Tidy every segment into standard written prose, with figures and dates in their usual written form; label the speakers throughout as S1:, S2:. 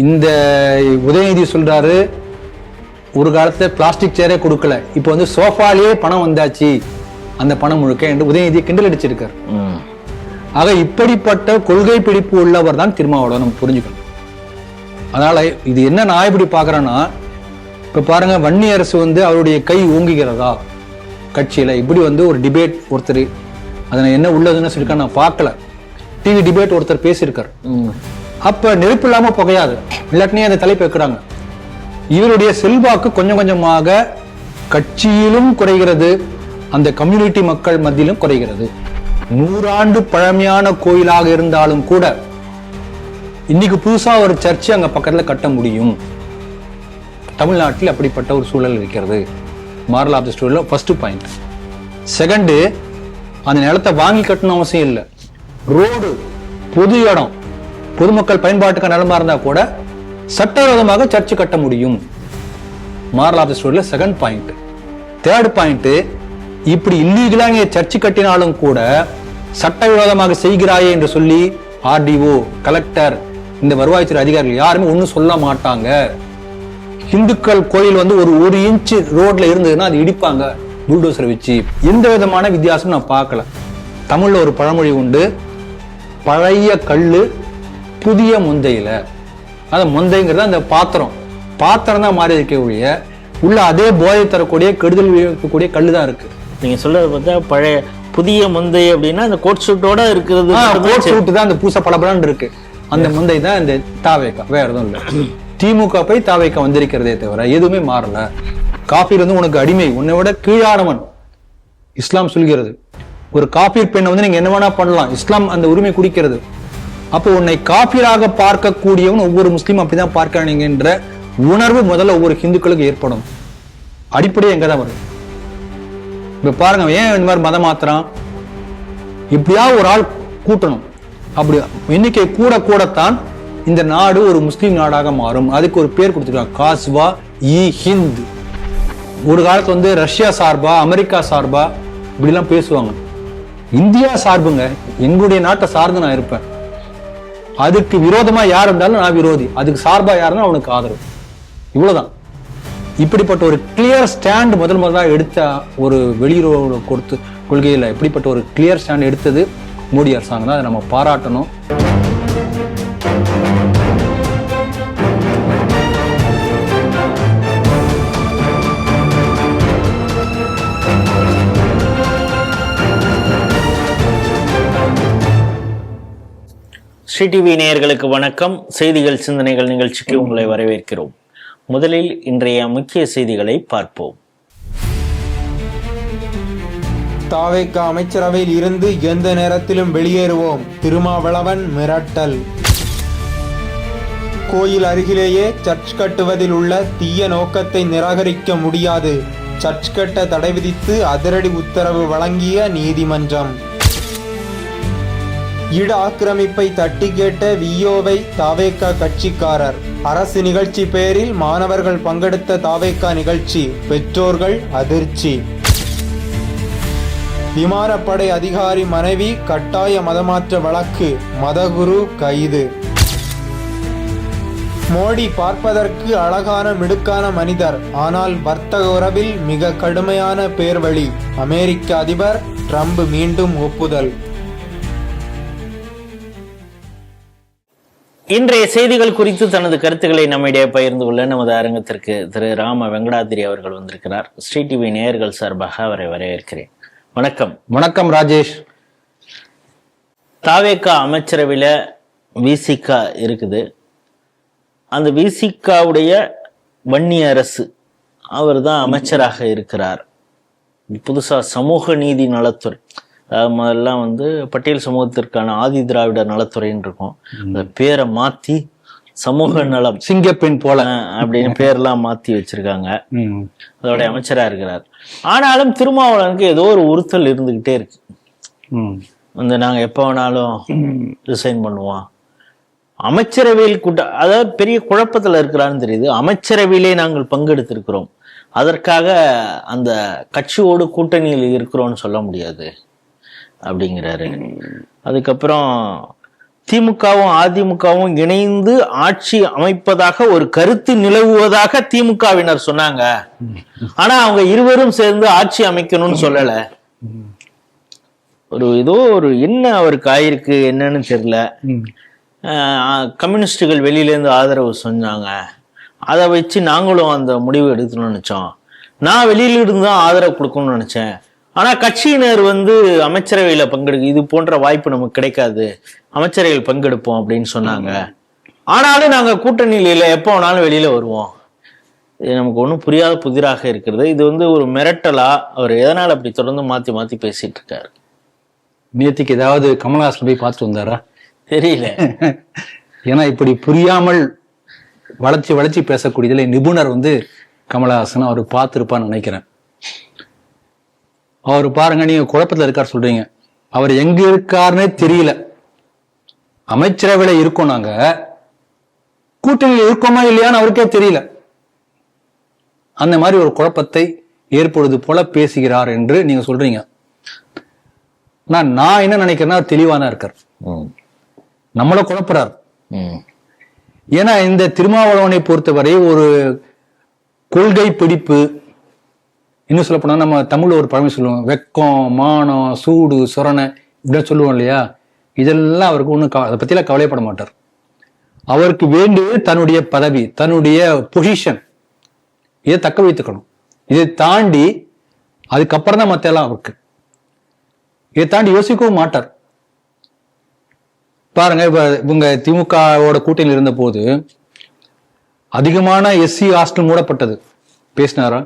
S1: இந்த உதயநிதி சொல்றாரு ஒரு காலத்துல பிளாஸ்டிக் சேரே கொடுக்கல, இப்போ வந்து சோஃபாலேயே பணம் வந்தாச்சு அந்த பணம் முழுக்க என்று உதயநிதி கிண்டல் அடிச்சிருக்காரு. ஆக இப்படிப்பட்ட கொள்கை பிடிப்பு உள்ளவர் தான் திருமாவளவன், நம்ம புரிஞ்சுக்கணும். அதனால இது என்ன நான் இப்படி பாக்குறேன்னா, இப்ப பாருங்க வன்னி அரசு வந்து அவருடைய கை ஓங்குகிறதா கட்சியில, இப்படி வந்து ஒரு டிபேட் ஒருத்தர் அதனை என்ன உள்ளதுன்னு சொல்லிருக்கா நான் பார்க்கல. டிவி டிபேட் ஒருத்தர் பேசியிருக்காரு. அப்ப நெருப்பு இல்லாம புகையாது, இல்லாட்டினே அந்த தலைப்பு வைக்கிறாங்க. இவருடைய செல்வாக்கு கொஞ்சம் கொஞ்சமாக கட்சியிலும் குறைகிறது, அந்த கம்யூனிட்டி மக்கள் மத்தியிலும் குறைகிறது. 100 ஆண்டு பழமையான கோயிலாக இருந்தாலும் கூட இன்னைக்கு புதுசா ஒரு சர்ச்சை அங்க பக்கத்துல கட்ட முடியும். தமிழ்நாட்டில் அப்படிப்பட்ட ஒரு சூழல் இருக்கிறது. மாரல் ஆஃப் தி ஸ்டோரியில ஃபர்ஸ்ட் பாயிண்ட். செகண்ட், அந்த நிலத்தை வாங்கி கட்டணும் அவசியம் இல்லை. ரோடு, பொது இடம், பொதுமக்கள் பயன்பாட்டுக்கு நிலமா இருந்தா கூட சட்டவிரோதமாக சர்ச்சை கட்ட முடியும். மாரல் ஆஃப் தி ஸ்டோரியில செகண்ட் பாயிண்ட். தேர்ட் பாயிண்ட், இப்படி இல்லீகலா நீங்க சர்ச்சை கட்டினாலும் கூட சட்டவிரோதமாக செய்கிறாயே என்று சொல்லி ஆர்டிஓ, கலெக்டர், இந்த வருவாய்த்துறை அதிகாரிகள் யாருமே ஒன்னும் சொல்ல மாட்டாங்க. இந்துக்கள் கோயில் வந்து ஒரு இன்ச் ரோட்ல இருந்ததுன்னா அது இடிப்பாங்க புல்டோசரை வச்சு. எந்த விதமான வித்தியாசம் நான் பார்க்கல. தமிழ்ல ஒரு பழமொழி உண்டு, பழைய கல்லு புதிய முந்தையில. அந்த முந்தைங்கிறது அந்த பாத்திரம் தான் மாறி இருக்கக்கூடிய உள்ள அதே போதை தரக்கூடிய கெடுதல் விளைவிக்கக்கூடிய கல்லு தான் இருக்கு.
S2: நீங்க சொல்றது பார்த்தா பழைய புதிய முந்தை அப்படின்னா அந்த கோட் சூட்டோட இருக்கிறது.
S1: கோட் சூட்டு தான் அந்த பூச பலபலன்னு இருக்கு. அந்த முந்தை தான் இந்த தாவேக்கா, வேற எதுவும் இல்லை. திமுக போய் தாவேக்கா வந்திருக்கிறதே தவிர எதுவுமே மாறல. காபீர் வந்து உனக்கு அடிமை, உன்னை விட கீழானவன் இஸ்லாம் சொல்கிறது. ஒரு காபீர் பெண்ணை வந்து நீங்க என்ன வேணா பண்ணலாம், இஸ்லாம் அந்த உரிமை குடிக்கிறது. அப்போ உன்னை காபீராக பார்க்கக்கூடியவன் ஒவ்வொரு முஸ்லீம் அப்படிதான் பார்க்கறீங்கன்ற உணர்வு முதல்ல ஒவ்வொரு ஹிந்துக்களுக்கு ஏற்படும். அடிப்படையே எங்கதான் வரும். இப்ப பாருங்க, ஏன் இந்த மாதிரி மதம் மாத்திரம் இப்படியாவது ஒரு ஆள் கூட்டணும். அப்படி எண்ணிக்கை கூடத்தான் இந்த நாடு ஒரு முஸ்லீம் நாடாக மாறும். அதுக்கு ஒரு பேர் கொடுத்துருக்காங்க, காஸ்வா இ ஹிந்த். ஒரு காலத்துல வந்து ரஷ்யா சார்பா, அமெரிக்கா சார்பா இப்படி எல்லாம் பேசுவாங்க. இந்தியா சார்புங்க, எங்களுடைய நாட்டை சார்ந்து நான் இருப்பேன். அதுக்கு விரோதமா யார் இருந்தாலும் நான் விரோதி, அதுக்கு சார்பா யாருன்னா அவனுக்கு ஆதரவு. இவ்வளவுதான். இப்படிப்பட்ட ஒரு கிளியர் ஸ்டாண்ட் முதல்ல எடுத்த ஒரு வெளியுறவு கொடுத்து கொள்கையில இப்படிப்பட்ட ஒரு கிளியர் ஸ்டாண்ட் எடுத்தது மோடி அரசாங்கம் தான். அதை நம்ம பாராட்டணும்.
S2: ஸ்ரீ டிவி நேயர்களுக்கு வணக்கம். செய்திகள் சிந்தனைகள் நிகழ்ச்சிக்கு உங்களை வரவேற்கிறோம். முதலில் இன்றைய முக்கிய செய்திகளை பார்ப்போம்.
S3: தாவேக அமைச்சரவையில் இருந்து எந்த நேரத்திலும் வெளியேறுவோம், திருமாவளவன் மிரட்டல். கோயில் அருகிலேயே சர்ச் கட்டுவதில் உள்ள தீய நோக்கத்தை நிராகரிக்க முடியாது, சர்ச் கட்ட தடை விதித்து அதிரடி உத்தரவு வழங்கிய நீதிமன்றம். இட ஆக்கிரமிப்பை தட்டி கேட்ட விஓவை தாவேகா கட்சிக்காரர். அரசு நிகழ்ச்சி பேரில் மாணவர்கள் பங்கெடுத்த தாவேகா நிகழ்ச்சி, பெற்றோர்கள் அதிர்ச்சி. விமானப்படை அதிகாரி மனைவி கட்டாய மதமாற்ற வழக்கு, மதகுரு கைது. மோடி பார்ப்பதற்கு அழகான மிடுக்கான மனிதர், ஆனால் வர்த்தக உறவில் மிக கடுமையான பேர்வழி, அமெரிக்க அதிபர் ட்ரம்ப் மீண்டும் ஒப்புதல்.
S2: இன்றைய செய்திகள் குறித்து தனது கருத்துக்களை நம்மிடையே பகிர்ந்து கொள்ள நமது அரங்கத்திற்கு திரு ராம வெங்கடாதிரி அவர்கள் வந்திருக்கிறார். ஸ்ரீ டிவி நேயர்கள் சார்பாக அவரை வரவேற்கிறேன். வணக்கம்.
S1: வணக்கம் ராஜேஷ்.
S2: தாவேகா அமைச்சரவையில விசிகா இருக்குது. அந்த விசிகாவுடைய வன்னி அரசு அவர் தான் அமைச்சராக இருக்கிறார். புதுசா சமூக நீதி நலத்துறை, முதல்லாம் வந்து பட்டியல் சமூகத்திற்கான ஆதி திராவிட நலத்துறைன்னு இருக்கும். அந்த பேரை மாத்தி சமூக நலம்,
S1: சிங்கப்பெண் போல
S2: அப்படின்னு பேர்லாம் மாத்தி வச்சிருக்காங்க. அதோட அமைச்சரா இருக்கிறார். ஆனாலும் திருமாவளவனுக்கு ஏதோ ஒரு உறுத்தல் இருந்துகிட்டே இருக்கு. வந்து நாங்க எப்ப வேணாலும் ரிசைன் பண்ணுவோம். அமைச்சரவையில் அதாவது பெரிய குழப்பத்துல இருக்கிறான்னு தெரியுது. அமைச்சரவையிலே நாங்கள் பங்கெடுத்திருக்கிறோம், அதற்காக அந்த கட்சியோடு கூட்டணியில் இருக்கிறோம்னு சொல்ல முடியாது அப்படிங்கிறாரு. அதுக்கப்புறம் திமுகவும் அதிமுகவும் இணைந்து ஆட்சி அமைப்பதாக ஒரு கருத்து நிலவுவதாக திமுகவினர் சொன்னாங்க. ஆனா அவங்க இருவரும் சேர்ந்து ஆட்சி அமைக்கணும்னு சொல்லல. ஏதோ ஒரு என்ன அவருக்கு ஆயிருக்கு என்னன்னு தெரியல. கம்யூனிஸ்டுகள் வெளியில இருந்து ஆதரவு சொன்னாங்க, அதை வச்சு நாங்களும் அந்த முடிவு எடுக்கணும்னு நினைச்சோம். நான் வெளியில இருந்து தான் ஆதரவு கொடுக்கணும்னு நினைச்சேன். ஆனா கட்சியினர் அமைச்சரவையில பங்கெடுக்க இது போன்ற வாய்ப்பு நமக்கு கிடைக்காது, அமைச்சரவையில் பங்கெடுப்போம் அப்படின்னு சொன்னாங்க. ஆனாலும் நாங்க கூட்டணியில இல்லை, எப்போ வேணாலும் வெளியில வருவோம். இது நமக்கு ஒன்றும் புரியாத புதிராக இருக்கிறது. இது ஒரு மிரட்டலா? அவர் எதனால அப்படி தொடர்ந்து மாத்தி மாத்தி பேசிட்டு இருக்காரு?
S1: நேத்திக்கு ஏதாவது கமல்ஹாசன் போய் பார்த்துட்டு வந்தாரா
S2: தெரியல.
S1: ஏன்னா இப்படி புரியாமல் வளைச்சி பேசக்கூடியதுல நிபுணர் கமல்ஹாசன் அவர் பார்த்துருப்பான்னு நினைக்கிறேன். அவர் பாருங்க, நீங்க குழப்பத்துல இருக்கார் சொல்றீங்க, அவர் எங்க இருக்காருன்னே தெரியல. அமைச்சரவையில இருக்கோம், நாங்க கூட்டணியில் இருக்கோமா இல்லையான்னு அவருக்கே தெரியல. அந்த மாதிரி ஒரு குழப்பத்தை ஏற்படுவது போல பேசுகிறார் என்று நீங்க சொல்றீங்க. நான் என்ன நினைக்கிறேன்னா தெளிவான இருக்கார், நம்மள குழப்பறார். ஏன்னா இந்த திருமாவளவனை பொறுத்தவரை ஒரு கொள்கை பிடிப்பு, இன்னும் சொல்ல போனா நம்ம தமிழ்ல ஒரு பழமை சொல்லுவோம், வெக்கம், மானம், சூடு, சொரணை இப்படின்னு சொல்லுவோம் இல்லையா. இதெல்லாம் அவருக்கு ஒன்றும் அதை பத்திலாம் கவலைப்பட மாட்டார். அவருக்கு வேண்டியது தன்னுடைய பதவி, தன்னுடைய பொசிஷன், இதை தக்க வைத்துக்கணும். இதை தாண்டி அதுக்கப்புறம் தான் மத்த எல்லாம் அவருக்கு. இதை தாண்டி யோசிக்கவும் மாட்டார். பாருங்க, இப்ப இவங்க திமுகவோட கூட்டணியில் இருந்த போது அதிகமான எஸ்சி ஹாஸ்டல் மூடப்பட்டது, பேசினாரா?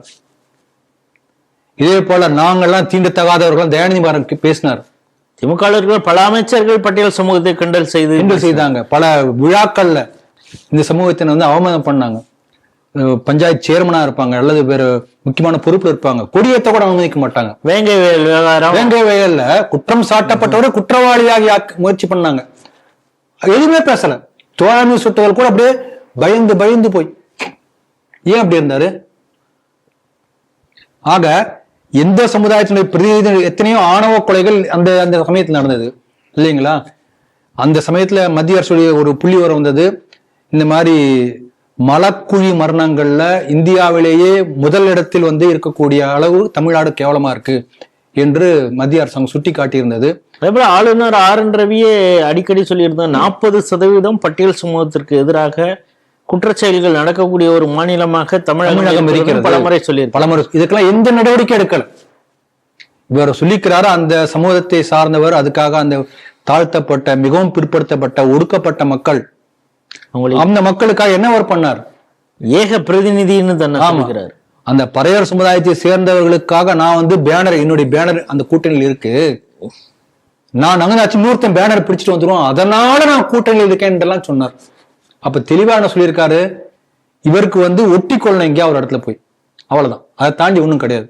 S1: இதே போல நாங்கள்லாம் தீண்டத்தகாதவர்கள் தயாநிதி மாறன் பேசினார்.
S2: திமுக பல அமைச்சர்கள் பட்டியல் சமூகத்தை கிண்டல்
S1: செய்தாங்க. பல விழாக்கள்ல இந்த சமூகத்தினை அவமானம் பண்ணாங்க. பஞ்சாயத்து சேர்மனா இருப்பாங்க அல்லது வேற முக்கியமான பொறுப்புல இருப்பாங்க, கொடியேற்ற கூட அனுமதிக்க மாட்டாங்க.
S2: வேங்கை
S1: வயல்ல குற்றம் சாட்டப்பட்டவரை குற்றவாளியாகி முயற்சி பண்ணாங்க. எதுவுமே பேசல. தோழமை சுட்டவர் கூட அப்படியே பயந்து போய் ஏன் அப்படி இருந்தாரு? ஆக எந்த சமுதாயத்தினுடைய பிரதிநிதி, எத்தனையோ ஆணவ கொலைகள் அந்த சமயத்தில் நடந்தது இல்லைங்களா? அந்த சமயத்துல மத்திய அரசுடைய ஒரு புள்ளி வர வந்தது, இந்த மாதிரி மலக்குழி மரணங்கள்ல இந்தியாவிலேயே முதல் இடத்தில் இருக்கக்கூடிய அளவு தமிழ்நாடு கேவலமா இருக்கு என்று மத்திய அரசாங்கம் சுட்டி காட்டியிருந்தது.
S2: அதேபோல ஆளுநர் ஆர்.என். ரவியே அடிக்கடி சொல்லியிருந்தோம், 40% பட்டியல் சமூகத்திற்கு எதிராக குற்றச்செயல்கள் நடக்கக்கூடிய ஒரு மாநிலமாக தமிழகம் இருக்கிறது பலமுறை
S1: பலமுறை. இதுக்கெல்லாம் எந்த நடவடிக்கை எடுக்கல. இவர் சொல்லிக்கிறாரு, அந்த சமூகத்தை சார்ந்தவர், அதுக்காக அந்த தாழ்த்தப்பட்ட, மிகவும் பிற்படுத்தப்பட்ட, ஒடுக்கப்பட்ட மக்கள், அந்த மக்களுக்காக என்ன அவர் பண்ணார்?
S2: ஏக பிரதிநிதின்னு தன்னை
S1: அந்த பறையர் சமுதாயத்தை சேர்ந்தவர்களுக்காக நான் பேனர், என்னுடைய பேனர் அந்த கூட்டணியில் இருக்கு, நான் அங்கதாச்சும் இன்னொருத்தன் பேனர் பிடிச்சிட்டு வந்துருவோம், அதனால நான் கூட்டணியில் இருக்கேன் சொன்னார். அப்ப தெளிவா என்ன சொல்லியிருக்காரு, இவருக்கு ஒட்டி கொள்ளணும் எங்கேயா ஒரு இடத்துல போய், அவ்வளவுதான், அதை தாண்டி ஒண்ணும் கிடையாது.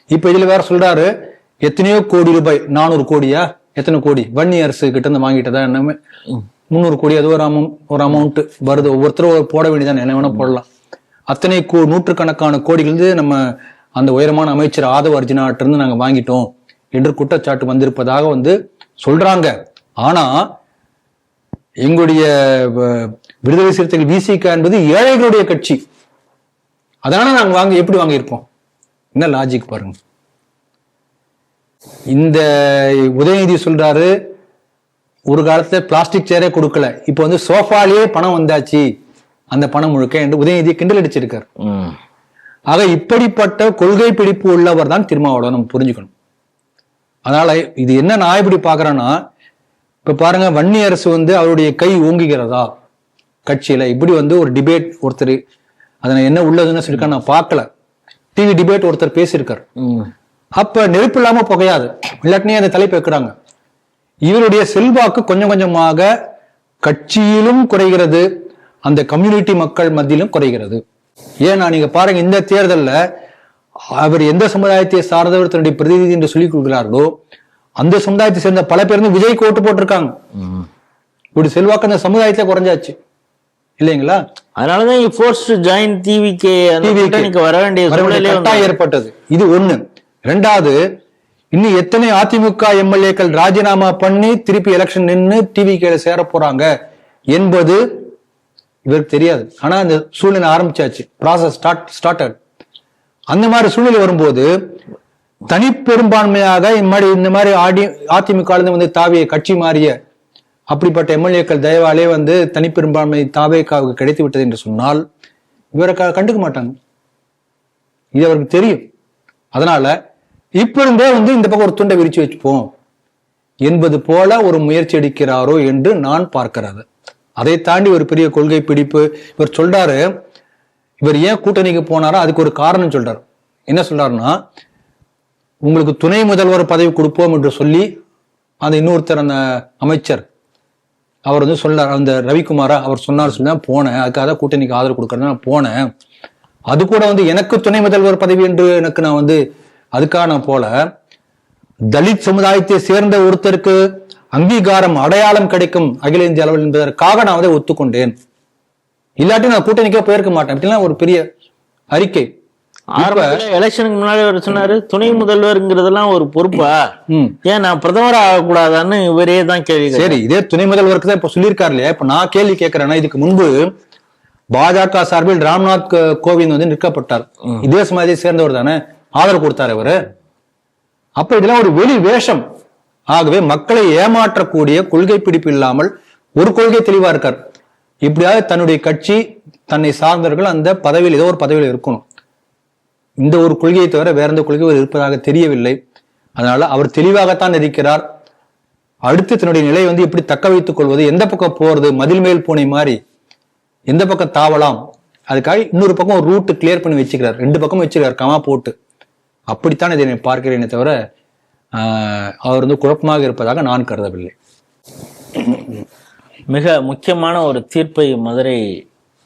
S1: இப்ப இதுல வேற சொல்றாரு, எத்தனையோ கோடி ரூபாய், 400 கோடியா எத்தனை கோடி வன்னி அரசு கிட்ட இருந்து வாங்கிட்டதா, என்னமே 300 கோடி, அது ஒரு அமௌண்ட் வருது, ஒவ்வொருத்தரும் போட வேண்டியதான், என்ன வேணா போடலாம். அத்தனை நூற்றுக்கணக்கான கோடிகள் நம்ம அந்த உயரமான அமைச்சர் ஆதவ அர்ஜுனாட்ட இருந்து நாங்க வாங்கிட்டோம் என்று குற்றச்சாட்டு வந்திருப்பதாக சொல்றாங்க. ஆனா எங்களுடைய விடுதலை சிறுத்தைகள் விசிக என்பது ஏழைகளுடைய கட்சி, அதனால நாங்க எப்படி வாங்கியிருப்போம்? என்ன லாஜிக் பாருங்க. இந்த உதயநிதி சொல்றாரு, ஒரு காலத்துல பிளாஸ்டிக் சேரே கொடுக்கல, இப்ப சோஃபாலேயே பணம் வந்தாச்சு, அந்த பணம் முழுக்க என்று உதயநிதி கிண்டல் அடிச்சிருக்காரு. ஆக இப்படிப்பட்ட கொள்கை பிடிப்பு உள்ளவர் தான் திருமாவளவன், நம்ம புரிஞ்சுக்கணும். அதனால இது என்ன நான் இப்படி பாக்குறேன்னா, இப்ப பாருங்க, வன்னி அரசு அவருடைய கை ஓங்குகிறதா கட்சியில, இப்படி ஒரு டிபேட் ஒருத்தர், அதனை என்ன உள்ளதுன்னு சொல்லிருக்கா நான் பார்க்கல, டிவி டிபேட் ஒருத்தர் பேசியிருக்காரு. அப்ப நெருப்பு இல்லாம புகையாது, இல்லாட்டினே அந்த தலைப்பு வைக்கிறாங்க. இவருடைய செல்வாக்கு கொஞ்சம் கொஞ்சமாக கட்சியிலும் குறைகிறது, அந்த கம்யூனிட்டி மக்கள் மத்தியிலும் குறைகிறது. ஏன்னா நீங்க பாருங்க, இந்த தேர்தல்ல அவர் எந்த சமுதாயத்தை சார்ந்தவர் தன்னுடைய பிரதிநிதி என்று சொல்லிக் கொள்கிறார்களோ அந்த சமுதாயத்தை சேர்ந்த பல பேர் விஜய்க்கு ஓட்டு போட்டிருக்காங்க. இப்படி செல்வாக்கு அந்த சமுதாயத்துல குறைஞ்சாச்சு இல்லைங்களா?
S2: அதனாலதான்
S1: வர வேண்டிய ஏற்பட்டது. இது ஒண்ணு. ரெண்டாவது, இன்னும் எத்தனை அதிமுக எம்எல்ஏக்கள் ராஜினாமா பண்ணி திருப்பி எலெக்ஷன் நின்று டிவிகேல சேர போறாங்க என்பது இவருக்கு தெரியாது. ஆனா அந்த சூழ்நிலை ஆரம்பிச்சாச்சு, ப்ராசஸ் ஸ்டார்டட். அந்த மாதிரி சூழ்நிலை வரும்போது தனிப்பெரும்பான்மையாக இந்த மாதிரி அதிமுக வந்து தாவிய கட்சி மாறிய அப்படிப்பட்ட எம்எல்ஏக்கள் தயவாலே வந்து தனிப்பெரும்பான்மை தாவேக்காவுக்கு கிடைத்து விட்டது என்று சொன்னால் இவரை கண்டுக்க மாட்டாங்க. இது அவருக்கு தெரியும். அதனால இப்ப இருந்தே வந்து இந்த பக்கம் ஒரு துண்டை விரிச்சு வச்சுப்போம் என்பது போல ஒரு முயற்சி எடுக்கிறாரோ என்று நான் பார்க்கிறது. அதை தாண்டி ஒரு பெரிய கொள்கை பிடிப்பு. இவர் சொல்றாரு, இவர் ஏன் கூட்டணிக்கு போனாரோ அதுக்கு ஒரு காரணம் சொல்றாரு. என்ன சொல்றாருன்னா, உங்களுக்கு துணை முதல்வர் பதவி கொடுப்போம் என்று சொல்லி அந்த இன்னொருத்தர் அந்த அமைச்சர் அவர் வந்து சொன்னார், அந்த ரவிக்குமாரா அவர் சொன்னார், சொல்லி தான் போனேன். அதுக்காக கூட்டணிக்கு ஆதரவு கொடுக்கறது நான் போனேன். அது கூட வந்து எனக்கு துணை முதல்வர் பதவி என்று எனக்கு நான் வந்து அதுக்காக நான் போல, தலித் சமுதாயத்தை சேர்ந்த ஒருத்தருக்கு அங்கீகாரம் அடையாளம் கிடைக்கும் அகில இந்திய அளவில் என்பதற்காக நான் வந்து ஒத்துக்கொண்டேன். இல்லாட்டி நான் கூட்டணிக்கே போயிருக்க மாட்டேன். அப்படின்னா ஒரு பெரிய அறிக்கை.
S2: எலெக்ஷனுக்கு முன்னாடி அவர் சொன்னாரு, துணை முதல்வர்ங்கிறதெல்லாம் ஒரு பொறுப்பா, ஏன் நான் பிரதமர் ஆகக்கூடாதான்னு இவரே தான் கேள்வி.
S1: சரி, இதே துணை முதல்வருக்கு தான் இப்ப சொல்லியிருக்காரு இல்லையா? இப்ப நான் கேள்வி கேட்கிறேன்னா, இதுக்கு முன்பு பாஜக சார்பில் ராம்நாத் கோவிந்த் வந்து நிற்கப்பட்டார். இதே சமாதியை சேர்ந்தவர் தானே, ஆதரவு கொடுத்தார் இவரு. அப்ப இதெல்லாம் ஒரு வெளி வேஷம். ஆகவே மக்களை ஏமாற்றக்கூடிய கொள்கை பிடிப்பு இல்லாமல் ஒரு கொள்கை தெளிவா இருக்கார். இப்படியாவது தன்னுடைய கட்சி தன்னை சார்ந்தவர்கள் அந்த பதவியில் ஏதோ ஒரு பதவியில் இருக்கணும். இந்த ஒரு கொள்கையை தவிர வேற எந்த கொள்கை இருப்பதாக தெரியவில்லை. அதனால அவர் தெளிவாகத்தான் இருக்கிறார். அடுத்து தன்னுடைய நிலையை வந்து எப்படி தக்க வைத்துக் கொள்வது, எந்த பக்கம் போறது, மதில் மேல் பூனை மாதிரி எந்த பக்கம் தாவலாம், அதுக்காக இன்னொரு பக்கம் ஒரு ரூட் கிளியர் பண்ணி வச்சுக்கிறார். 2 பக்கம் வச்சுக்கிறார் கமா போட்டு. அப்படித்தான் இதை பார்க்கிறேனே தவிர அவர் வந்து குழப்பமாக இருப்பதாக நான் கருதவில்லை.
S2: மிக முக்கியமான ஒரு தீர்ப்பை மதுரை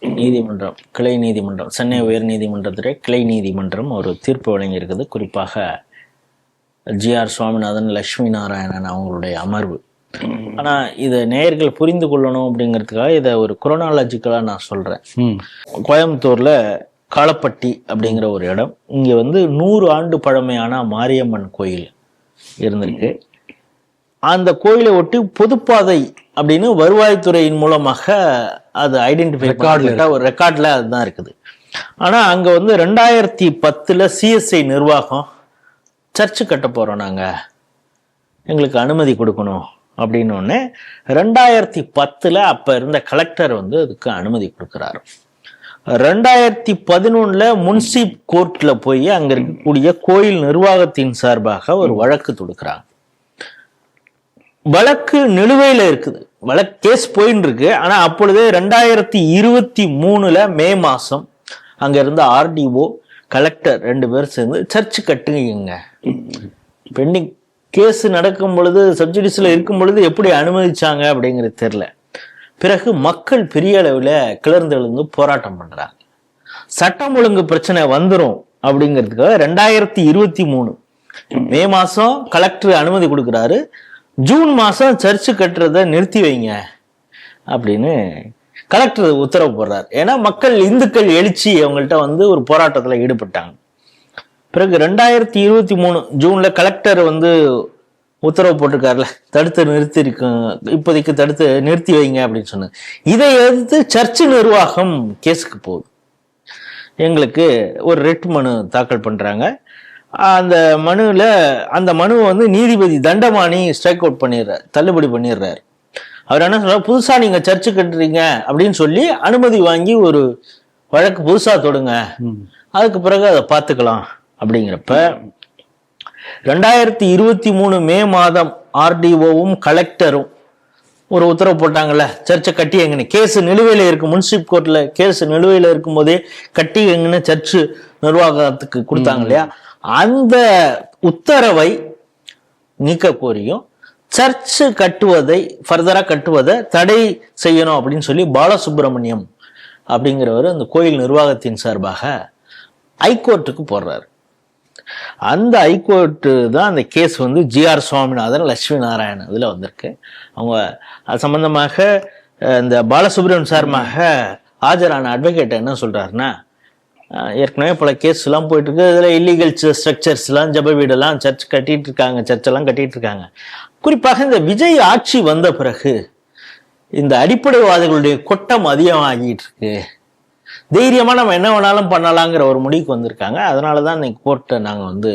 S2: நீதிமன்றம், கிளை நீதிமன்றம், சென்னை உயர் நீதிமன்றத்திலே கிளை நீதிமன்றம் ஒரு தீர்ப்பு வழங்கியிருக்குது. குறிப்பாக ஜி.ஆர். சுவாமிநாதன், லட்சுமி நாராயணன் அவங்களுடைய அமர்வு. ஆனா இதை நேயர்கள் புரிந்து கொள்ளணும் அப்படிங்கிறதுக்காக இதை ஒரு குரோனாலஜிக்கலா நான் சொல்றேன். கோயம்புத்தூர்ல காலப்பட்டி அப்படிங்கிற ஒரு இடம், இங்க வந்து 100 ஆண்டு பழமையான மாரியம்மன் கோயில் இருந்திருக்கு. அந்த கோயிலை ஒட்டி பொதுப்பாதை அப்படின்னு வருவாய்த்துறையின் மூலமாக அது ஐடென்டிஃபை ஒரு ரெக்கார்ட்ல அதுதான் இருக்குது. ஆனா அங்க வந்து 2010 சிஎஸ்ஐ நிர்வாகம் சர்ச்சு கட்ட போறோம், நாங்க எங்களுக்கு அனுமதி கொடுக்கணும் அப்படின்னு ஒன்று 2010 அப்ப இருந்த கலெக்டர் வந்து அதுக்கு அனுமதி கொடுக்குறாரு. 2011 முன்சிப் கோர்ட்ல போய் அங்க இருக்கக்கூடிய கோயில் நிர்வாகத்தின் சார்பாக ஒரு வழக்கு தொடுக்கிறாங்க. வழக்கு நிலுவையில இருக்குது, வழக்கு கேஸ் போயின்னு இருக்கு. ஆனா அப்பொழுதே 2023 மே மாசம் அங்க இருந்த ஆர்டிஓ கலெக்டர் 2 பேர் சேர்ந்து சர்ச்சு கட்டுங்க, பெண்டிங் கேஸ் நடக்கும் பொழுது சப்ஜுடிஸ்ல இருக்கும் பொழுது எப்படி அனுமதிச்சாங்க அப்படிங்கிறது தெரியல. பிறகு மக்கள் பெரிய அளவில் கிளர்ந்தெழுந்து போராட்டம் பண்றாங்க. சட்டம் ஒழுங்கு பிரச்சனை வந்துடும் அப்படிங்கிறதுக்காக 2023 மே மாசம் கலெக்டர் அனுமதி கொடுக்குறாரு. ஜூன் மாசம் சர்ச்சு கட்டுறதை நிறுத்தி வைங்க அப்படின்னு கலெக்டர் உத்தரவு போடுறாரு. ஏன்னா மக்கள் இந்துக்கள் எழுச்சி அவங்கள்ட்ட வந்து ஒரு போராட்டத்தில் ஈடுபட்டாங்க. பிறகு 2023 ஜூன்ல கலெக்டர் வந்து உத்தரவு போட்டிருக்காருல, தடுத்து நிறுத்தி இருக்கு, இப்போதைக்கு தடுத்து நிறுத்தி வைங்க அப்படின்னு சொன்னாங்க. இதை எதிர்த்து சர்ச்சு நிர்வாகம் கேஸுக்கு போகுது. எங்களுக்கு ஒரு ரெட் மனு தாக்கல் பண்றாங்க. அந்த மனுவை வந்து நீதிபதி தண்டமானி ஸ்ட்ரைக் அவுட் பண்ணிடுறாரு, தள்ளுபடி பண்ணிடுறாரு. அவர் என்ன சொல்றாரு, புதுசா நீங்க சர்ச்சு கட்டுறீங்க அப்படின்னு சொல்லி அனுமதி வாங்கி ஒரு வழக்கு புதுசா தொடுங்க, அதுக்கு பிறகு அதை பார்த்துக்கலாம் அப்படிங்கிறப்ப 2023 மே மாதம் ஆர்டிஓவும் கலெக்டரும் ஒரு உத்தரவு போட்டாங்கல்ல, சர்ச்சை கட்டி எங்கன்னு. கேஸ் நிலுவையில இருக்கு, முன்சிப் கோர்ட்ல கேஸ் நிலுவையில இருக்கும் போதே கட்டி எங்கன்னு சர்ச்சு நிர்வாகத்துக்கு கொடுத்தாங்க இல்லையா, அந்த உத்தரவை நீக்க கோரியும் சர்ச்சு கட்டுவதை ஃபர்தரா கட்டுவதை தடை செய்யணும் அப்படின்னு சொல்லி பாலசுப்ரமணியம் அப்படிங்கிறவர் அந்த கோயில் நிர்வாகத்தின் சார்பாக ஹைகோர்ட்டுக்கு போடுறாரு. அந்த ஹைகோர்ட்டு தான் அந்த கேஸ் வந்து ஜி.ஆர். சுவாமிநாதன், லட்சுமி நாராயணன் இதுல வந்திருக்கு. அவங்க அது சம்பந்தமாக இந்த பாலசுப்ரமணியம் சார்பாக ஆஜரான அட்வொகேட் என்ன சொல்றாருன்னா, ஏற்கனவே பல கேஸ் எல்லாம் போயிட்டு இருக்கு. இதுல இல்லீகல் ஸ்ட்ரக்சர்ஸ் எல்லாம், ஜப வீடெல்லாம், சர்ச் கட்டிட்டு இருக்காங்க, சர்ச்செல்லாம் கட்டிட்டு இருக்காங்க. குறிப்பாக இந்த விஜய் ஆட்சி வந்த பிறகு இந்த அடிப்படைவாதிகளுடைய கொட்டம் அதிகமாகிட்டு இருக்கு. தைரியமா நம்ம என்ன வேணாலும் பண்ணலாங்கிற ஒரு முடிவுக்கு வந்திருக்காங்க. அதனாலதான் இன்னைக்கு கோர்ட்டை நாங்க வந்து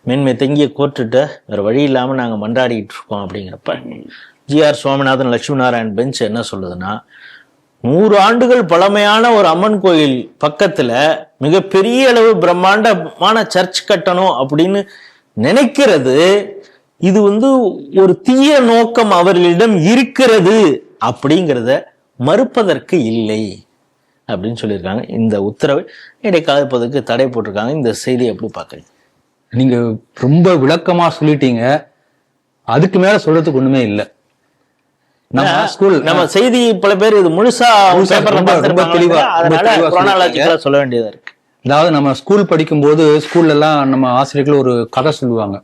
S2: மென்மை தங்கிய கோர்ட்டுட்ட வேற வழி இல்லாம நாங்க மன்றாடிட்டு இருக்கோம். அப்படிங்கிறப்ப ஜி.ஆர். சுவாமிநாதன், லட்சுமி நாராயண் பெஞ்ச் என்ன சொல்லுதுன்னா, 100 ஆண்டுகள் பழமையான ஒரு அம்மன் கோயில் பக்கத்துல மிகப்பெரிய அளவு பிரம்மாண்டமான சர்ச் கட்டணும் அப்படின்னு நினைக்கிறது இது வந்து ஒரு தீய நோக்கம் அவர்களிடம் இருக்கிறது அப்படிங்கிறத மறுப்பதற்கு இல்லை அப்படின்னு சொல்லியிருக்காங்க. இந்த உத்தரவை இடைக்காலப்பதற்கு தடை போட்டிருக்காங்க. இந்த செய்தியை எப்படி பாக்குறீங்க?
S1: நீங்க ரொம்ப விளக்கமா சொல்லிட்டீங்க. அதுக்கு மேல சொல்றதுக்கு ஒண்ணுமே இல்லை.
S2: நம்ம செய்தி பல பேர் இது முழுசா சொல்ல வேண்டியதா இருக்கு.
S1: அதாவது நம்ம ஸ்கூல் படிக்கும் போது ஸ்கூல்ல எல்லாம் நம்ம ஆசிரியர்கள் ஒரு கதை சொல்லுவாங்க.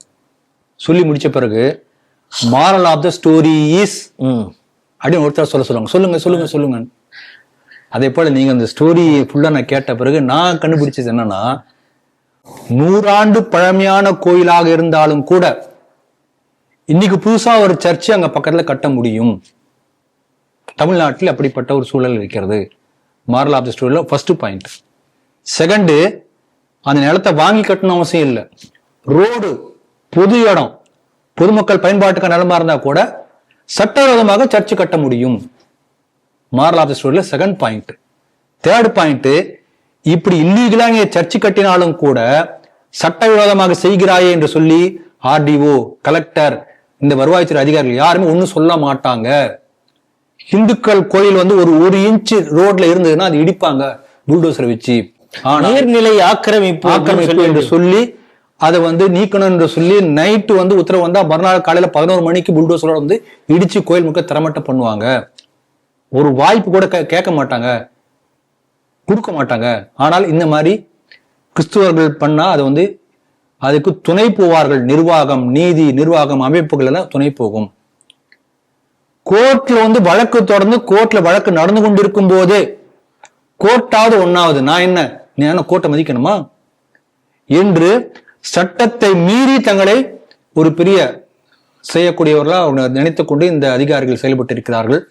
S1: சொல்லி முடிச்ச பிறகு moral of the story is அப்படின்னு ஒருத்தர் சொல்லுவாங்க. சொல்லுங்க சொல்லுங்க சொல்லுங்க. அதே போல நீங்க அந்த ஸ்டோரி ஃபுல்லா நான் கேட்ட பிறகு நான் கண்டுபிடிச்சது என்னன்னா, 100 ஆண்டு பழமையான கோயிலாக இருந்தாலும் கூட இன்னைக்கு புதுசா ஒரு சர்ச்சு அங்க பக்கத்துல கட்ட முடியும். தமிழ்நாட்டில் அப்படிப்பட்ட ஒரு சூழல் இருக்கிறது. மாரல் ஆஃப் த ஸ்டோரியில ஃபர்ஸ்ட் பாயிண்ட். செகண்ட், அந்த நிலத்தை வாங்கி கட்டணும் அவசியம் இல்லை. ரோடு, பொது இடம், பொதுமக்கள் பயன்பாட்டுக்கு நிலமா இருந்தா கூட சட்டவிரோதமாக சர்ச்சு கட்ட முடியும். மாரல் ஆஃப் த ஸ்டோரியில செகண்ட் பாயிண்ட். தேர்ட் பாயிண்ட், இப்படி இல்லீகலா இங்க சர்ச்சு கட்டினாலும் கூட சட்டவிரோதமாக செய்கிறாயே என்று சொல்லி ஆர்டிஓ, கலெக்டர், இந்த வருவாய்த்துறை அதிகாரிகள் யாருமே ஒன்னும் சொல்ல மாட்டாங்க. இந்துக்கள் கோயில் வந்து ஒரு இன்ச்சு ரோட்ல இருந்ததுன்னா அது இடிப்பாங்க புல்டோசர் வச்சு.
S2: நீர்நிலை ஆக்கிரமிப்பு
S1: என்று சொல்லி அதை வந்து நீக்கணும் என்று சொல்லி நைட்டு வந்து உத்தரவு வந்தா மறுநாள் காலையில 11 மணிக்கு புல்டோசரோட வந்து இடிச்சு கோயில் முக்க தரமட்டம் பண்ணுவாங்க. ஒரு வாய்ப்பு கூட கேட்க மாட்டாங்க, கொடுக்க மாட்டாங்க. ஆனால் இந்த மாதிரி கிறிஸ்துவர்கள் பண்ணா அதை வந்து அதுக்கு துணை போவார்கள். நிர்வாகம், நீதி நிர்வாகம் அமைப்புகள் எல்லாம் துணை போகும். கோர்ட்ல வந்து வழக்கு தொடர்ந்து கோர்ட்ல வழக்கு நடந்து கொண்டிருக்கும் போதே கோர்ட்டாவது ஒன்னாவது நான் என்ன கோர்ட்டை மதிக்கணுமா என்று சட்டத்தை மீறி தங்களை ஒரு பெரிய செய்யக்கூடியவர்களா அவங்க நினைத்துக் கொண்டு இந்த அதிகாரிகள் செயல்பட்டு இருக்கிறார்கள்.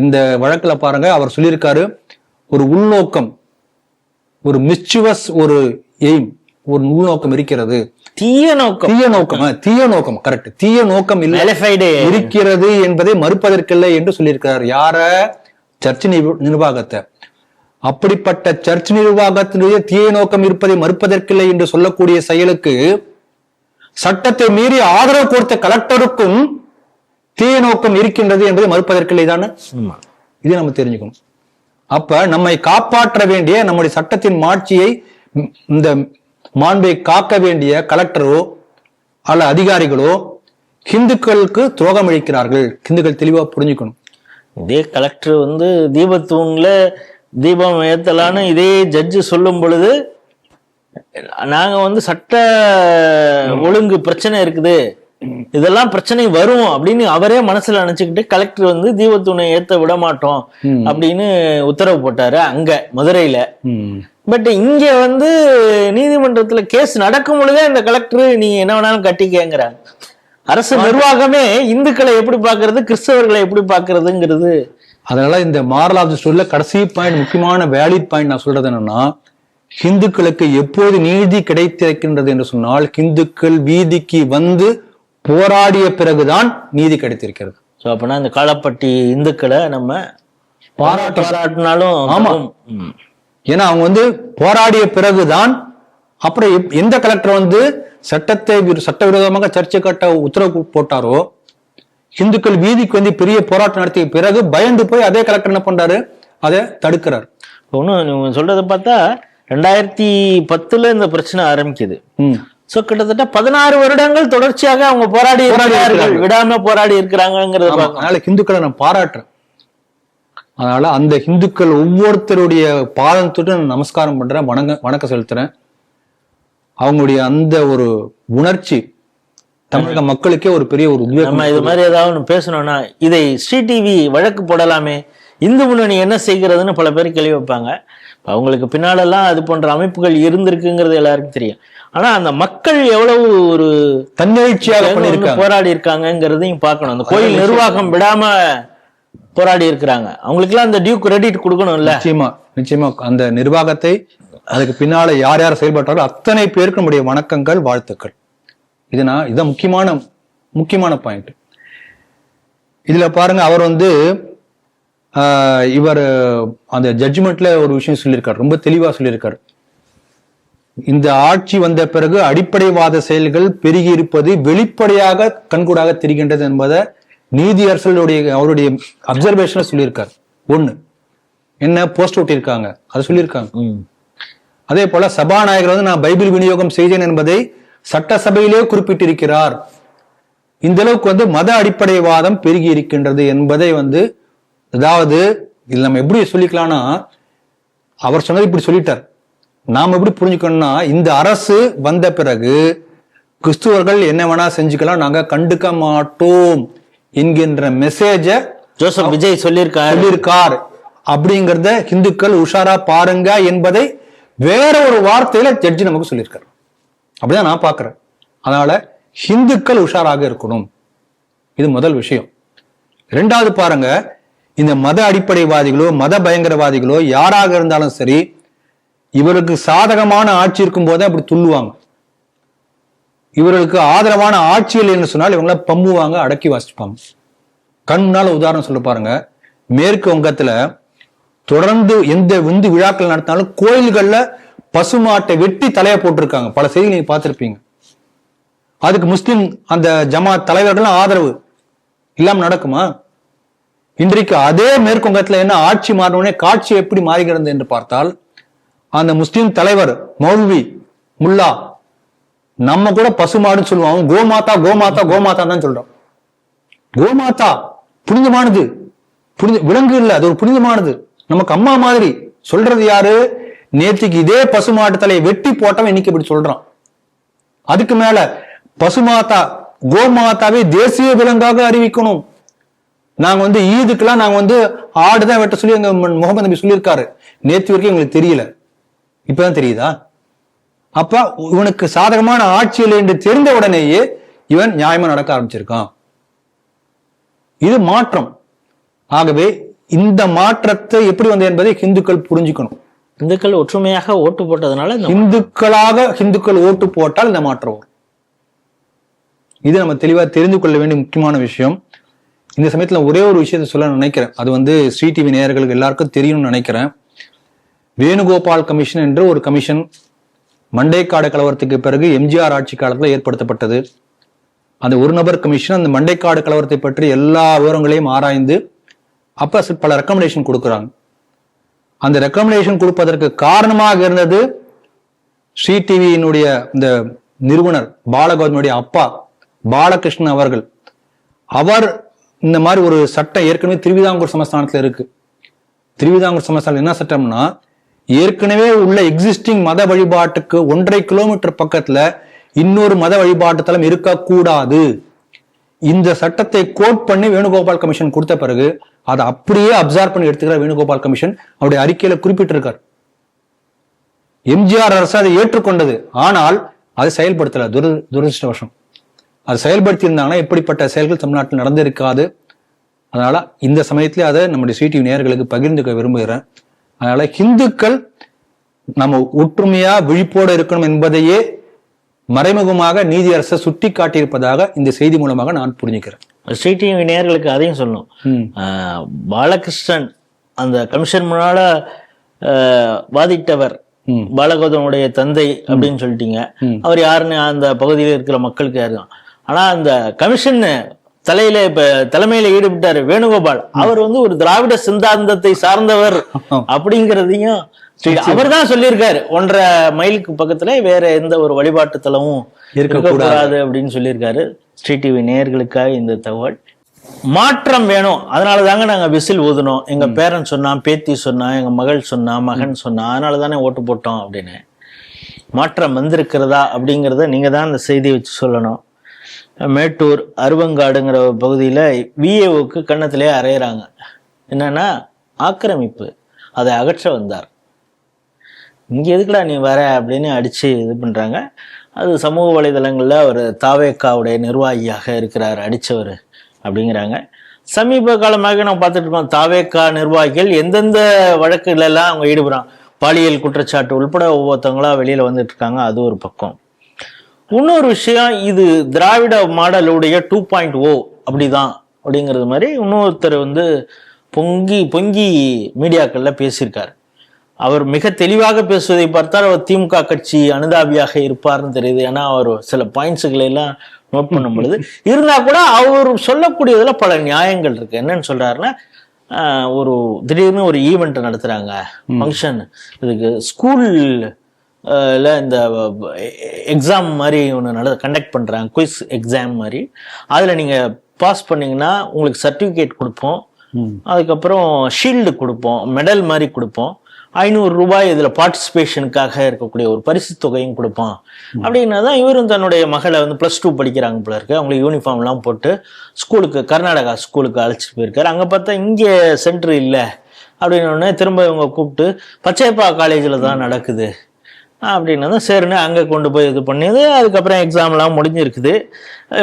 S1: இந்த வழக்குல பாருங்க, அவர் சொல்லியிருக்காரு, ஒரு உள்நோக்கம், ஒரு மிஸ்சுவஸ் ஒரு எய்ம், ஒரு உள்நோக்கம் இருக்கிறது.
S2: தீய நோக்கம்
S1: கரெக்ட். தீய நோக்கம் இருக்கிறது என்பதை மறுப்பதற்கில்லை என்று சொல்லியிருக்கிறார். யார? சர்ச் நிர்வாகத்தை. அப்படிப்பட்ட சர்ச் நிர்வாகத்தினுடைய தீய நோக்கம் இருப்பதை மறுப்பதற்கில்லை என்று சொல்லக்கூடிய செயலுக்கு சட்டத்தை மீறி ஆதரவு கொடுத்த கலெக்டருக்கும் தீய நோக்கம் இருக்கின்றது என்பதை மறுப்பதற்கில்லை தானே. இதை நம்ம தெரிஞ்சுக்கணும். அப்ப நம்மை காப்பாற்ற வேண்டிய, நம்முடைய சட்டத்தின் மாட்சியை, இந்த மாண்பை காக்க வேண்டிய கலெக்டரோ அல்ல அதிகாரிகளோ ஹிந்துக்களுக்கு துரோகம் அளிக்கிறார்கள். ஹிந்துக்கள் தெளிவா புரிஞ்சுக்கணும்.
S2: இதே கலெக்டர் வந்து தீபத்தூண்ல தீபம் ஏத்தலான்னு இதே ஜட்ஜு சொல்லும் பொழுது நாங்க வந்து சட்ட ஒழுங்கு பிரச்சனை இருக்குது, இதெல்லாம் பிரச்சனை வரும் அப்படின்னு அவரே மனசுல நினைச்சுக்கிட்டு கலெக்டர் வந்து தீபத்தூணை ஏத்த விட மாட்டோம் அப்படின்னு உத்தரவு போட்டாரு அங்க மதுரையில. பட் இங்க வந்து நீதிமன்றத்துல கேஸ் நடக்கும் பொழுதே இந்த கலெக்டர் நீங்க என்ன வேணாலும் கட்டிக்கங்கிறாங்க. அரசு நிர்வாகமே இந்துக்களை எப்படி பாக்குறது, கிறிஸ்தவர்களை எப்படி பாக்குறதுங்கிறது.
S1: அதனால இந்த மாரல் ஆஃப் தி ஸ்டோரியில கடைசி பாயிண்ட், முக்கியமான வேலிட் பாயிண்ட் நான் சொல்றது என்னன்னா, ஹிந்துக்களுக்கு எப்போது நீதி கிடைத்திருக்கின்றது என்று சொன்னால் ஹிந்துக்கள் வீதிக்கு வந்து போராடிய பிறகுதான் நீதி கிடைத்திருக்கிறது.
S2: சோ அப்படின்னா இந்த காலப்பட்டி இந்துக்களை நம்ம பாராட்டினாலும்
S1: ஆமா, ஏன்னா அவங்க வந்து போராடிய பிறகுதான். அப்புறம் எந்த கலெக்டர் வந்து சட்டவிரோதமாக சர்ச்சை கட்ட உத்தரவு போட்டாரோ, இந்துக்கள் வீதிக்கு வந்து பெரிய போராட்டம் நடத்திய பிறகு பயந்து போய் அதே கலெக்டர் என்ன பண்றாரு, அதை தடுக்கிறார்.
S2: ஒன்னும் நீங்க சொல்றதை பார்த்தா 2010 இந்த பிரச்சனை ஆரம்பிக்குது. சோ கிட்டத்தட்ட 16 வருடங்கள் தொடர்ச்சியாக அவங்க போராடி விடாம போராடி இருக்கிறாங்கிறது.
S1: அதனால ஹிந்துக்களை நான் பாராட்டுறேன். அதனால அந்த ஹிந்துக்கள் ஒவ்வொருத்தருடைய பாதம் தொட்டு நான் நமஸ்காரம் பண்றேன், வணக்கம் செலுத்துறேன். அவங்களுடைய அந்த ஒரு உணர்ச்சி தமிழக மக்களுக்கே ஒரு பெரிய ஒரு
S2: நம்ம இது மாதிரி ஏதாவது பேசணும்னா இதை ஸ்ரீ டிவி வழக்கு போடலாமே, இந்து முன்னணி என்ன செய்கிறதுன்னு பல பேர் கேள்வி வைப்பாங்க. அவங்களுக்கு பின்னாலெல்லாம் அது போன்ற அமைப்புகள் இருந்திருக்குங்கிறது எல்லாருக்கும் தெரியும். ஆனா அந்த மக்கள் எவ்வளவு ஒரு
S1: தன்னெழுச்சியாக
S2: போராடி இருக்காங்கிறதையும் பார்க்கணும். அந்த கோயில் நிர்வாகம் விடாம போராடி இருக்கிறாங்க. அவங்களுக்கு எல்லாம் அந்த டியூ கிரெடிட் கொடுக்கணும்ல.
S1: நிச்சயமா அந்த நிர்வாகத்தை, அதுக்கு பின்னால யார் யார் செயல்பட்டாலும் அத்தனை பேருக்கு நம்முடைய வணக்கங்கள், வாழ்த்துக்கள். இதுதான் முக்கியமான பாயிண்ட். இதுல பாருங்க, அவர் இவர் அந்த ஜட்ஜ்மெண்ட்ல ஒரு விஷயம் சொல்லியிருக்காரு, ரொம்ப தெளிவா சொல்லியிருக்காரு. இந்த ஆட்சி வந்த பிறகு அடிப்படைவாத செயல்கள் பெருகி இருப்பது வெளிப்படையாக கண்கூடாக தெரிகின்றது என்பதை நீதியரசர்களுடைய அவருடைய அப்சர்வேஷன்ல சொல்லியிருக்காரு. ஒண்ணு என்ன, போஸ்ட் ஒட்டியிருக்காங்க, அது சொல்லியிருக்காங்க. அதே போல சபாநாயகர் நான் பைபிள் விநியோகம் செய்தேன் என்பதை சட்டசபையிலே குறிப்பிட்டிருக்கிறார். இந்த அளவுக்கு மத அடிப்படைவாதம் பெருகி இருக்கின்றது என்பதை அதாவது இதுல நம்ம எப்படி சொல்லிக்கலாம்னா, அவர் சொன்னது இப்படி சொல்லிட்டார். நாம எப்படி புரிஞ்சுக்கணும்னா, இந்த அரசு வந்த பிறகு கிறிஸ்துவர்கள் என்ன வேணா செஞ்சுக்கலாம், நாங்க கண்டுக்க மாட்டோம் என்கின்ற மெசேஜ
S2: ஜோசப் விஜய் சொல்லியிருக்கார்.
S1: அப்படிங்கறத இந்துக்கள் உஷாரா பாருங்க என்பதை வேற ஒரு வார்த்தையில ஜட்ஜி நமக்கு சொல்லியிருக்காரு. அப்படிதான் நான் பாக்குறேன். அதனால ஹிந்துக்கள் உஷாராக இருக்கணும். இது முதல் விஷயம். இரண்டாவது பாருங்க, இந்த மத அடிப்படைவாதிகளோ மத பயங்கரவாதிகளோ யாராக இருந்தாலும் சரி, இவருக்கு சாதகமான ஆட்சி இருக்கும் போதே அப்படி துள்ளுவாங்க. இவர்களுக்கு ஆதரவான ஆட்சியில் என்று சொன்னால் இவங்கள பம்புவாங்க, அடக்கி வாசிப்பாங்க. கண் முன்னால உதாரணம் சொல்ல பாருங்க, மேற்கு வங்கத்துல தொடர்ந்து எந்த விழாக்கள் நடத்தினாலும் கோயில்கள்ல பசுமாட்டை வெட்டி தலையை போட்டிருக்காங்க. பல செய்திகள் நீங்க பார்த்திருப்பீங்க. அதுக்கு முஸ்லிம் அந்த ஜமாத் தலைவர்கள் ஆதரவு இல்லாம நடக்குமா? இன்றைக்கு அதே மேற்கு வங்கத்துல என்ன ஆட்சி மாறினோடனே காட்சி எப்படி மாறுகிறது என்று பார்த்தால், அந்த முஸ்லிம் தலைவர் மௌல்வி முல்லா நம்ம கூட பசுமாடுன்னு சொல்லுவோம், கோமாதா கோமாதா கோமாதா தான் சொல்றோம். கோமாதா புனிதமானது, விலங்கு இல்ல, அது ஒரு புனிதமானது, நமக்கு அம்மா மாதிரி சொல்றது யாரு? நேற்றுக்கு இதே பசுமாட்டு தலையை வெட்டி போட்டவன் இன்னைக்கு இப்படி சொல்றான். அதுக்கு மேல பசுமாதா கோமாதாவை தேசிய விலங்காக அறிவிக்கணும். நாங்க ஈதுக்கெல்லாம் நாங்க ஆடுதான் வெட்ட சொல்லி எங்க முகமது நபி சொல்லியிருக்காரு. நேற்று வரைக்கும் எங்களுக்கு தெரியல, இப்பதான் தெரியுதா? அப்ப இவனுக்கு சாதகமான ஆட்சியில் என்று தெரிந்த உடனேயே இவன் நியாயமா நடக்க ஆரம்பிச்சிருக்கான். இது மாற்றம். ஆகவே இந்த மாற்றத்தை எப்படி என்பதை இந்துக்கள் புரிஞ்சுக்கணும்.
S2: இந்துக்கள் ஒற்றுமையாக ஓட்டு போட்டதுனால
S1: இந்துக்கள் ஓட்டு போட்டால் இந்த மாற்றம் வரும். இது நம்ம தெளிவா தெரிந்து கொள்ள வேண்டிய முக்கியமான விஷயம். இந்த சமயத்துல ஒரே ஒரு விஷயத்தை சொல்ல நினைக்கிறேன். அது ஸ்ரீ டிவி நேயர்களுக்கு எல்லாருக்கும் தெரியும்னு நினைக்கிறேன். வேணுகோபால் கமிஷன் என்று ஒரு கமிஷன் மண்டைக்காடு கலவரத்துக்கு பிறகு எம்ஜிஆர் ஆட்சி காலத்துல ஏற்படுத்தப்பட்டது. அந்த ஒரு நபர் கமிஷன் அந்த மண்டைக்காடு கலவரத்தை பற்றி எல்லா விவரங்களையும் ஆராய்ந்து அப்ப பல ரெக்கமெண்டேஷன் கொடுக்குறாங்க. அந்த ரெக்கமெண்டேஷன் கொடுப்பதற்கு காரணமாக இருந்தது ஸ்ரீ டிவியினுடைய இந்த நிறுவனர் பாலகௌதமுடைய அப்பா பாலகிருஷ்ணன் அவர்கள். அவர் இந்த மாதிரி ஒரு சட்டம் ஏற்கனவே திருவிதாங்கூர் சமஸ்தானத்துல இருக்கு. திருவிதாங்கூர் சமஸ்தானம் என்ன சட்டம்னா, ஏற்கனவே உள்ள எக்ஸிஸ்டிங் மத வழிபாட்டுக்கு 1.5 கிலோமீட்டர் பக்கத்துல இன்னொரு மத வழிபாட்டு தலம் இருக்கக்கூடாது. இந்த சட்டத்தை கோட் பண்ணி வேணுகோபால் கமிஷன் கொடுத்த பிறகு அதை அப்படியே அப்சர்வ் பண்ணி எடுத்துக்கிற வேணுகோபால் கமிஷன் அவருடைய அறிக்கையில குறிப்பிட்டிருக்கார். எம்ஜிஆர் அரசு அதை ஏற்றுக்கொண்டது, ஆனால் அது செயல்படுத்தல. துரதிருஷ்டவசம். அது செயல்படுத்தி இருந்தாங்கன்னா இப்படிப்பட்ட செயல்கள் தமிழ்நாட்டில் நடந்திருக்காது. அதனால இந்த சமயத்திலே அதை நம்முடைய ஸ்ரீ டிவி நேயர்களுக்கு பகிர்ந்துக்க விரும்புகிறேன். அதனால இந்துக்கள் நம்ம ஒற்றுமையா விழிப்போடு இருக்கணும் என்பதையே மறைமுகமாக நீதியரசை சுட்டி காட்டியிருப்பதாக இந்த செய்தி மூலமாக நான் புரிஞ்சுக்கிறேன்.
S2: ஸ்ரீ டிவி நேயர்களுக்கு அதையும் சொல்லணும். பாலகிருஷ்ணன் அந்த கமிஷன் முன்னால வாதிட்டவர், பாலகௌதமுடைய தந்தை அப்படின்னு சொல்லிட்டீங்க. அவர் யாருன்னு அந்த பகுதியில் இருக்கிற மக்களுக்கு யாருதான். ஆனா அந்த கமிஷன் தலைமையில ஈடுபட்டாரு வேணுகோபால். அவர் ஒரு திராவிட சித்தாந்தத்தை சார்ந்தவர் அப்படிங்கிறதையும் அவர் தான் சொல்லியிருக்காரு. 1.5 மைலுக்கு பக்கத்துல வேற எந்த ஒரு வழிபாட்டு தலமும் இருக்கக்கூடாது அப்படின்னு சொல்லியிருக்காரு. ஸ்ரீ டிவி நேயர்களுக்காக இந்த தகவல். மாற்றம் வேணும், அதனால தாங்க நாங்க விசில் ஊதுனோம். எங்க பேரன் சொன்னா, பேத்தி சொன்னா, எங்க மகள் சொன்னா, மகன் சொன்னா, அதனால தானே ஓட்டு போட்டோம் அப்படின்னு. மாற்றம் வந்திருக்கிறதா அப்படிங்கிறத நீங்க தான் இந்த செய்தியை வச்சு சொல்லணும். மேட்டூர் அருவங்காடுங்கிற பகுதியில விஏஓக்கு கன்னத்திலே அறையிறாங்க. என்னன்னா, ஆக்கிரமிப்பு, அதை அகற்ற வந்தார். இங்க எதுக்குடா நீ வர அப்படின்னு அடிச்சு இது பண்றாங்க. அது சமூக வலைதளங்கள்ல அவர் தாவேக்காவுடைய நிர்வாகியாக இருக்கிறார் அடிச்சவர் அப்படிங்கிறாங்க. சமீப காலமாக நம்ம பார்த்துட்டு இருக்கோம், தாவேக்கா நிர்வாகிகள் எந்தெந்த வழக்குல எல்லாம் அவங்க ஈடுபடுறாங்க, பாலியல் குற்றச்சாட்டு உள்பட ஒவ்வொருத்தவங்களா வெளியில வந்துட்டு இருக்காங்க. அது ஒரு பக்கம். இன்னொரு விஷயம், இது திராவிட மாடலுடைய 2.0 அப்படிதான் அப்படிங்கிறது மாதிரி இன்னொருத்தர் வந்து பொங்கி பொங்கி மீடியாக்கள்ல பேசியிருக்காரு. அவர் மிக தெளிவாக பேசுவதை பார்த்தால் அவர் திமுக கட்சி அனுதாபியாக இருப்பார்னு தெரியுது. ஏன்னா அவர் சில பாயிண்ட்ஸுகளை எல்லாம் நோட் பண்ணும் பொழுது இருந்தா கூட அவர் சொல்லக்கூடியதுல பல நியாயங்கள் இருக்கு. என்னன்னு சொல்றாருன்னா, ஒரு திடீர்னு ஒரு ஈவெண்ட் நடத்துறாங்க, ஃபங்க்ஷன், இதுக்கு ஸ்கூல்ல இந்த எக்ஸாம் மாதிரி ஒன்று கண்டக்ட் பண்றாங்க, குயிஸ் எக்ஸாம் மாதிரி. அதுல நீங்க பாஸ் பண்ணீங்கன்னா உங்களுக்கு சர்டிபிகேட் கொடுப்போம், அதுக்கப்புறம் ஷீல்டு கொடுப்போம், மெடல் மாதிரி கொடுப்போம், 500 ரூபாய் இதுல பார்ட்டிசிபேஷனுக்காக இருக்கக்கூடிய ஒரு பரிசு தொகையும் கொடுப்பான் அப்படின்னா தான் இவரும் தன்னுடைய மகளை வந்து +2 படிக்கிறாங்க போல இருக்கு, அவங்களுக்கு யூனிஃபார்ம் எல்லாம் போட்டு ஸ்கூலுக்கு, கர்நாடகா ஸ்கூலுக்கு அழைச்சிட்டு போயிருக்காரு. அங்க பார்த்தா இங்கே சென்டர் இல்லை அப்படின்னு திரும்ப இவங்க கூப்பிட்டு பச்சையப்பா காலேஜில் தான் நடக்குது அப்படின்னா சரின்னு அங்கே கொண்டு போய் இது பண்ணியது. அதுக்கப்புறம் எக்ஸாம்லாம் முடிஞ்சிருக்குது.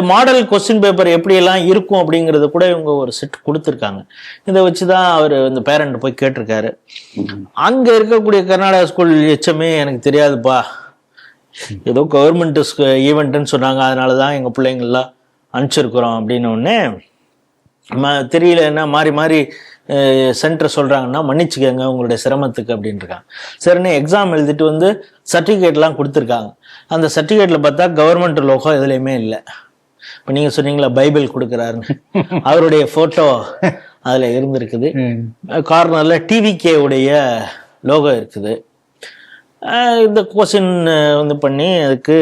S2: மாடல் கொஸ்டின் பேப்பர் எப்படியெல்லாம் இருக்கும் அப்படிங்கிறது கூட இவங்க ஒரு செட் கொடுத்துருக்காங்க. இதை வச்சு தான் அவர் இந்த பேரண்ட் போய் கேட்டிருக்காரு. அங்கே இருக்கக்கூடிய கர்நாடகா ஸ்கூல் எச்எம்ஏ எனக்கு தெரியாதுப்பா, ஏதோ கவர்மெண்ட் ஈவெண்ட்டுன்னு சொன்னாங்க, அதனால தான் எங்கள் பிள்ளைங்கள்லாம் அனுப்பிச்சிருக்கிறோம் அப்படின்னு ஒன்னே தெரியல, என்ன மாறி மாறி சென்டர் சொல்றாங்கன்னா மன்னிச்சுக்கங்க உங்களுடைய சிரமத்துக்கு அப்படின்னு இருக்காங்க. சரின்னு எக்ஸாம் எழுதிட்டு வந்து சர்டிஃபிகேட்லாம் கொடுத்துருக்காங்க. அந்த சர்டிஃபிகேட்ல பார்த்தா கவர்மெண்ட் லோகோ எதுலையுமே இல்லை. இப்போ நீங்க சொன்னீங்களா பைபிள் கொடுக்குறாருன்னு, அவருடைய போட்டோ அதுல இருந்திருக்குது. கார்னர்ல டிவிகே உடைய லோகோ இருக்குது. இந்த கொஸ்டின் வந்து பண்ணி அதுக்கு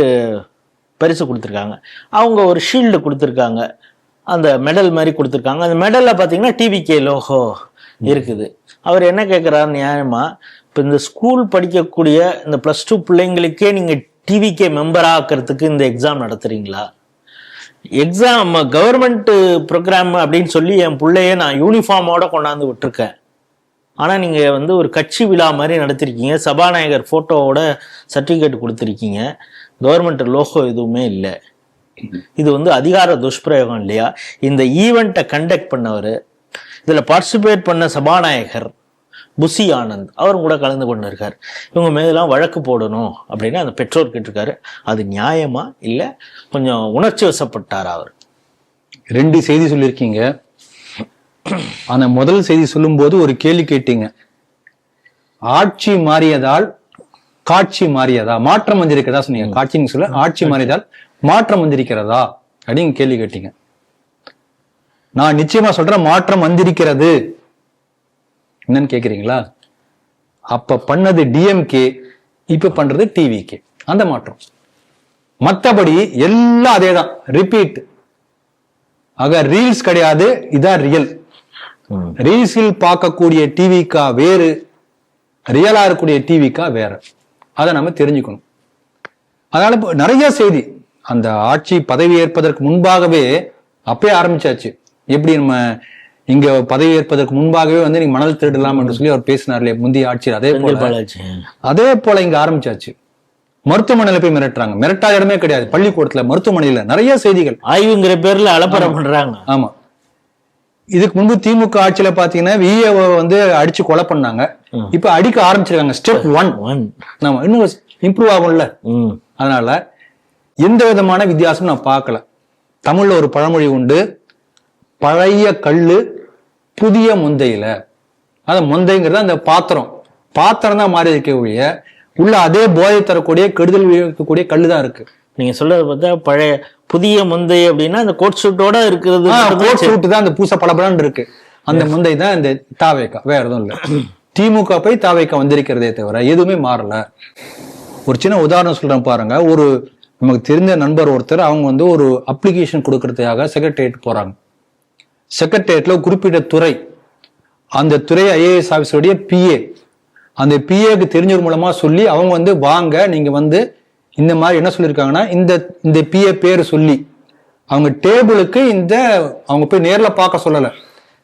S2: பரிசு கொடுத்துருக்காங்க. அவங்க ஒரு ஷீல்டு கொடுத்துருக்காங்க, அந்த மெடல் மாதிரி கொடுத்துருக்காங்க. அந்த மெடல்ல பார்த்தீங்கன்னா டிவிகே லோகோ இருக்குது. அவர் என்ன கேட்குறாரு நியாயமா, இப்போ இந்த ஸ்கூல் படிக்கக்கூடிய இந்த +2 பிள்ளைங்களுக்கே நீங்க டிவிகே மெம்பர் ஆக்கிறதுக்கு இந்த எக்ஸாம் நடத்துறீங்களா? எக்ஸாம் கவர்மெண்ட் ப்ரோக்ராம் அப்படின்னு சொல்லி என் பிள்ளைய நான் யூனிஃபார்மோட கொண்டாந்து விட்டுருக்கேன். ஆனா நீங்க வந்து ஒரு கட்சி விழா மாதிரி நடத்திருக்கீங்க, சபாநாயகர் போட்டோவோட சர்டிஃபிகேட் கொடுத்துருக்கீங்க, கவர்மெண்ட் லோகோ எதுவுமே இல்லை. இது வந்து அதிகார துஷ்பிரயோகம் இல்லையா? இந்த ஈவெண்ட்டை கண்டக்ட் பண்ணவர், இதுல பார்ட்டிசிபேட் பண்ண சபாநாயகர் புசி ஆனந்த் அவரும் கூட கலந்து கொண்டு இருக்காரு. இவங்க மேலாம் வழக்கு போடணும் அப்படின்னு அந்த பெற்றோர் கேட்டிருக்காரு. அது நியாயமா இல்ல கொஞ்சம் உணர்ச்சி வசப்பட்டார் அவர்?
S1: 2 செய்தி சொல்லியிருக்கீங்க. அந்த முதல் செய்தி சொல்லும் போது ஒரு கேள்வி கேட்டீங்க, ஆட்சி மாறியதால் காட்சி மாறியதா, மாற்றம் வந்திருக்கிறதா சொன்னீங்க. காட்சின்னு சொல்ல, ஆட்சி மாறியதால் மாற்றம் வந்திருக்கிறதா அப்படின்னு கேள்வி கேட்டீங்க. நான் நிச்சயமா சொல்றேன், மாற்றம் வந்திருக்கிறது. என்னன்னு கேக்குறீங்களா? அப்ப பண்ணது டிஎம்கே, இப்ப பண்றது டிவிகே, அந்த மாற்றம். மத்தபடி எல்லாம் அதேதான், ரிப்பீட். ஆக ரீல்ஸ் கிடையாது, இதான் ரியல். ரீல்ஸில் பார்க்கக்கூடிய டிவிக்கா வேறு, ரியலா இருக்கக்கூடிய டிவிக்கா வேற. அதை நம்ம தெரிஞ்சுக்கணும். அதனால நிறைய செய்தி அந்த ஆட்சி பதவி ஏற்பதற்கு முன்பாகவே அப்பயே ஆரம்பிச்சாச்சு. எப்படி நம்ம இங்க பதவி ஏற்பதற்கு முன்பாகவே வந்து நீங்க மணல் திருடலாம் என்று சொல்லி அவர் பேசினார் இல்லையா முந்தைய ஆட்சியில், அதே போல இங்க ஆரம்பிச்சாச்சு. மருத்துவமனையில போய் மிரட்டுறாங்க, மிரட்டாத இடமே கிடையாது. பள்ளிக்கூடத்துல, மருத்துவமனையில நிறைய செய்திகள்,
S2: ஆய்வுங்கிற பேர்ல அலப்பறம் பண்றாங்க.
S1: ஆமா, இதுக்கு முன்பு திமுக ஆட்சியில பாத்தீங்கன்னா விஏஓ வந்து அடிச்சு கொலை பண்ணாங்க, இப்ப அடிக்க ஆரம்பிச்சிருக்காங்க. ஸ்டெப் 1 நம்ம இன்னும் இம்ப்ரூவ் ஆகும்ல. அதனால எந்த விதமான வித்தியாசமும் நான் பார்க்கல. தமிழ்ல ஒரு பழமொழி உண்டு, பழைய கல்லு புதிய முந்தையில. அது முந்தைங்கிறது அந்த பாத்திரம் தான் மாறி இருக்கக்கூடிய, உள்ள அதே போதை தரக்கூடிய கெடுதல் இருக்கக்கூடிய கல்லு தான் இருக்கு.
S2: நீங்க சொல்றது பார்த்தா பழைய புதிய முந்தை அப்படின்னா அந்த கோட் சூட்டோட இருக்கிறது,
S1: கோட் சூட்டு தான் அந்த பூச பலபலன்னு இருக்கு. அந்த முந்தை தான் இந்த தாவேக்கா, வேற எதுவும் இல்ல. திமுக போய் தாவேக்கா வந்திருக்கிறதே தவிர எதுவுமே மாறல. ஒரு சின்ன உதாரணம் சொல்றேன் பாருங்க. ஒரு நமக்கு தெரிஞ்ச நண்பர் ஒருத்தர், அவங்க வந்து ஒரு அப்ளிகேஷன் கொடுக்கறதுக்காக செக்ரட்டரியேட் போறாங்க. செக்ரட்டரியேட்ல குறிப்பிட்ட துறை, அந்த துறை ஐஏஎஸ் ஆபீஸருடைய பிஏ, அந்த பிஏக்கு தெரிஞ்சவர் மூலமா சொல்லி அவங்க வந்து வாங்க நீங்க வந்து இந்த மாதிரி என்ன சொல்லியிருக்காங்கன்னா, இந்த பிஏ பேரு சொல்லி அவங்க டேபிளுக்கு அவங்க போய் நேர்ல பார்க்க சொல்லல,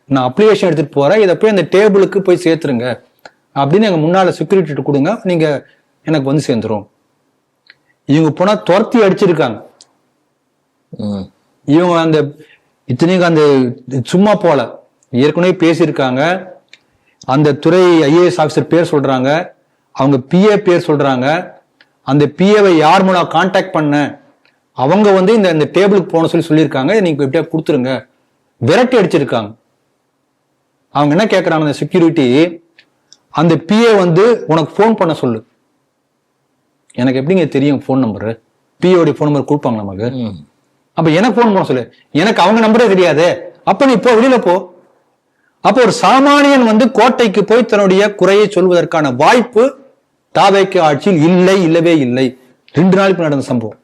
S1: நான் அப்ளிகேஷன் எடுத்துட்டு போறேன், இதை போய் அந்த டேபிளுக்கு போய் சேர்த்துருங்க அப்படின்னு எங்க முன்னால செக்யூரிட்டி கொடுங்க, நீங்க எனக்கு வந்து சேர்ந்துரும். இவங்க போனா துரத்தி அடிச்சிருக்காங்க. இவங்க அந்த இத்தனைக்கும் அந்த சும்மா போல ஏற்கனவே பேசியிருக்காங்க. அந்த துறை ஐஏஎஸ் ஆஃபீஸர் பேர் சொல்றாங்க, அவங்க பிஏ பேர் சொல்றாங்க. அந்த பிஏவை யார் மூலம் கான்டாக்ட் பண்ண அவங்க வந்து இந்த டேபிளுக்கு போன சொல்லியிருக்காங்க, நீங்க இப்படியே கொடுத்துருங்க, விரட்டி அடிச்சிருக்காங்க. அவங்க என்ன கேட்கறாங்க அந்த செக்யூரிட்டி, அந்த பிஏ வந்து உனக்கு போன் பண்ண சொல்லு. எனக்கு எப்படிங்க தெரியும் போன் நம்பரு? பிஏடைய போன் நம்பர் கொடுப்பாங்க நமக்கு. அப்ப எனக்கு போன் பண்ண சொல்லு, எனக்கு அவங்க நம்பரே தெரியாது. அப்ப நீ போ, வெளியில போ. அப்போ ஒரு சாமானியன் வந்து கோட்டைக்கு போய் தன்னுடைய குறையை சொல்வதற்கான வாய்ப்பு தாவேக்கு ஆட்சியில் இல்லவே இல்லை. 2 நாளுக்கு நடந்த சம்பவம்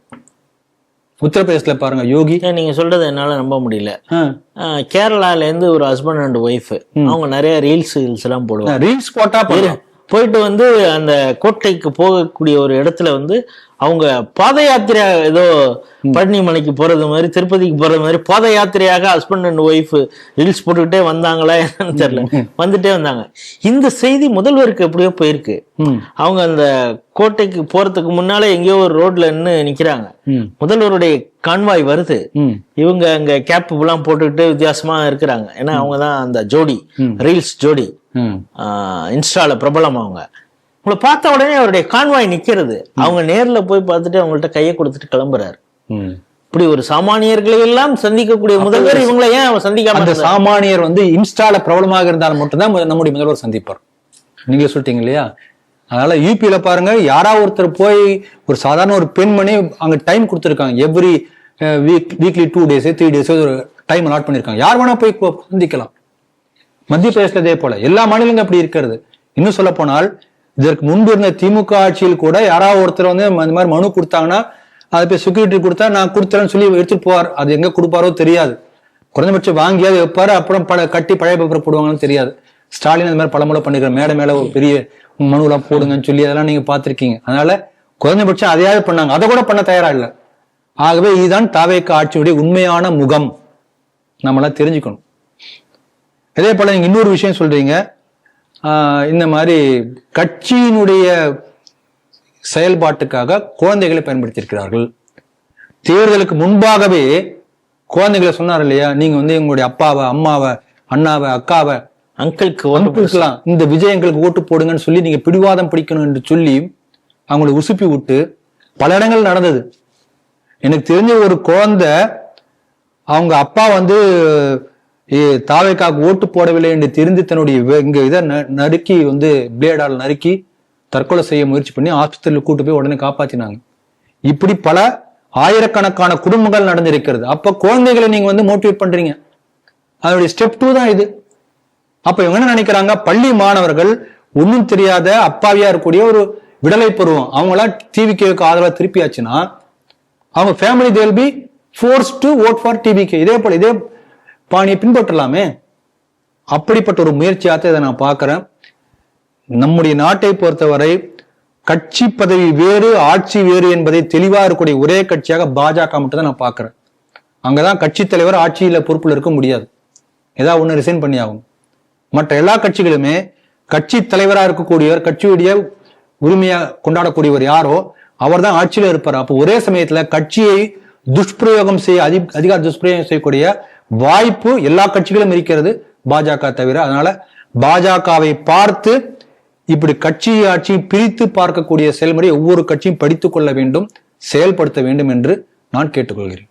S1: உத்தரப்பிரதேசத்துல பாருங்க. யோகி,
S2: நீங்க சொல்றது என்னால நம்ப முடியல. கேரளால இருந்து ஒரு ஹஸ்பண்ட் அண்ட் ஒய்ஃப், அவங்க நிறைய ரீல்ஸ் எல்லாம் போடுவாங்க.
S1: ரீல்ஸ் போட்டா
S2: போயிட்டு வந்து அந்த கோட்டைக்கு போகக்கூடிய ஒரு இடத்துல வந்து அவங்க பாத யாத்திரையா ஏதோ பழனிமலைக்கு போறது மாதிரி, திருப்பதிக்கு போறது மாதிரி பாத யாத்திரையாக ஹஸ்பண்ட் அண்ட் ஒய்ஃப் ரீல்ஸ் போட்டுக்கிட்டே வந்தாங்களா என்னன்னு தெரியல, வந்துட்டே வந்தாங்க. இந்த செய்தி முதல்வருக்கு எப்படியோ போயிருக்கு. அவங்க அந்த கோட்டைக்கு போறதுக்கு முன்னாலே எங்கேயோ ஒரு ரோட்ல நிக்கிறாங்க. முதல்வருடைய கான்வாய் வருது. இவங்க அங்க கேப் எல்லாம் போட்டுக்கிட்டு வித்தியாசமா இருக்கிறாங்க. ஏன்னா அவங்கதான் அந்த ஜோடி, ரீல்ஸ் ஜோடி, இன்ஸ்டால பிரபலம். உங்களை பார்த்த உடனே அவருடைய கான்வாய் நிக்கிறது. அவங்க நேர்ல போய் பார்த்துட்டு அவங்கள்ட்ட கையை கொடுத்துட்டு கிளம்புறாரு. இப்படி ஒரு சாமானியர்களை எல்லாம் சந்திக்கக்கூடிய முதல்வர் இவங்களை ஏன் அவர் சந்திக்காம?
S1: அந்த சாமானியர் வந்து இன்ஸ்டால பிரபலமாக இருந்தால் மட்டும்தான் நம்முடைய முதல்வர் சந்திப்பார். நீங்க சொல்லிட்டீங்க இல்லையா? அதனால யூபியில பாருங்க, யாராவது ஒருத்தர் போய் ஒரு சாதாரண ஒரு பெண்மணி அங்க டைம் கொடுத்துருக்காங்க. எவ்ரி வீக்லி 2 days 3 days ஒரு டைம் அலாட் பண்ணிருக்காங்க. யார் வேணா போய் சந்திக்கலாம். மத்திய பிரதேசத்துல இதே போல எல்லா மாநிலங்களும் அப்படி இருக்கிறது. இன்னும் சொல்ல போனால் இதற்கு முன்பு இருந்த திமுக ஆட்சியில் கூட யாராவது ஒருத்தர் வந்து இந்த மாதிரி மனு கொடுத்தாங்கன்னா அதை போய் செக்யூரிட்டி கொடுத்தா நான் கொடுத்துறேன்னு சொல்லி எடுத்துட்டு போவார். அது எங்க கொடுப்பாரோ தெரியாது. குறைந்தபட்சம் வாங்கியாவது வைப்பாரு, அப்புறம் கட்டி பழைய பேப்பர் போடுவாங்கன்னு தெரியாது. ஸ்டாலின் அந்த மாதிரி பலமுறை பண்ணிக்கிற மேடை மேல ஒரு பெரிய மனுலாம் போடுங்கன்னு சொல்லி அதெல்லாம் நீங்க பாத்திருக்கீங்க. அதனால குறைந்தபட்சம் அதையாவது பண்ணாங்க, அதை கூட பண்ண தயாரா இல்லை. ஆகவே இதுதான் தாவேக்கா ஆட்சியுடைய உண்மையான முகம், நம்மளாம் தெரிஞ்சுக்கணும். இதே போல நீங்க இன்னொரு விஷயம் சொல்றீங்க, இந்த மாதிரி கட்சியினுடைய செயல்பாட்டுக்காக குழந்தைகளை பயன்படுத்தியிருக்கிறார்கள். தேர்தலுக்கு முன்பாகவே குழந்தைகளை சொன்னார் இல்லையா, நீங்க வந்து உங்களுடைய அப்பாவை, அம்மாவை, அண்ணாவை, அக்காவை, அங்கிள்லாம் இந்த விஜய் எங்களுக்கு ஓட்டு போடுங்கன்னு சொல்லி நீங்க பிடிவாதம் பிடிக்கணும் என்று சொல்லி அவங்களை உசுப்பி விட்டு பல இடங்கள் நடந்தது. எனக்கு தெரிஞ்ச ஒரு குழந்தை அவங்க அப்பா வந்து தாவேக்காக்கு ஓட்டு போடவில்லை என்று தெரிந்து தன்னுடைய இங்க இதை நறுக்கி வந்து பிளேடால் நறுக்கி தற்கொலை செய்ய முயற்சி பண்ணி ஆஸ்பத்திரியில் கூட்டு போய் உடனே காப்பாத்தினாங்க. இப்படி பல ஆயிரக்கணக்கான குடும்பங்கள் நடந்திருக்கிறது. அப்ப குழந்தைகளை நீங்க வந்து மோட்டிவேட் பண்றீங்க, அதனுடைய ஸ்டெப் 2 தான் இது. அப்ப இவங்க என்ன நினைக்கிறாங்க, பள்ளி மாணவர்கள் ஒன்னும் தெரியாத அப்பாவியா இருக்கக்கூடிய ஒரு விடலை பருவம், அவங்களா டிவிகேவுக்கு ஆதரவா திருப்பியாச்சுன்னா அவங்க family they'll be forced to vote for TVK. இதே போல இதே பாணியை பின்பற்றலாமே. அப்படிப்பட்ட ஒரு முயற்சியாக இதை நான் பார்க்கிறேன். நம்முடைய நாட்டை பொறுத்தவரை கட்சி பதவி வேறு ஆட்சி வேறு என்பதை தெளிவா இருக்கக்கூடிய ஒரே கட்சியாக பாஜக மட்டும் தான் நான் பார்க்கிறேன். அங்கதான் கட்சி தலைவர் ஆட்சியில பொறுப்புல இருக்க முடியாது, ஏதாவது ஒண்ணு ரிசைன் பண்ணி ஆகும். மற்ற எல்லா கட்சிகளுமே கட்சி தலைவராக இருக்கக்கூடியவர், கட்சியுடைய உரிமையா கொண்டாடக்கூடியவர் யாரோ அவர் தான் ஆட்சியில இருப்பார். அப்போ ஒரே சமயத்துல கட்சியை துஷ்பிரயோகம் செய்ய அதிகார துஷ்பிரயோகம் செய்யக்கூடிய வாய்ப்பு எல்லா கட்சிகளும் இருக்கிறது, பாஜக தவிர. அதனால பாஜகவை பார்த்து இப்படி கட்சி ஆட்சி பிரித்து பார்க்கக்கூடிய செயல்முறை ஒவ்வொரு கட்சியும் படித்துக் கொள்ள வேண்டும், செயல்படுத்த வேண்டும் என்று நான் கேட்டுக்கொள்கிறேன்.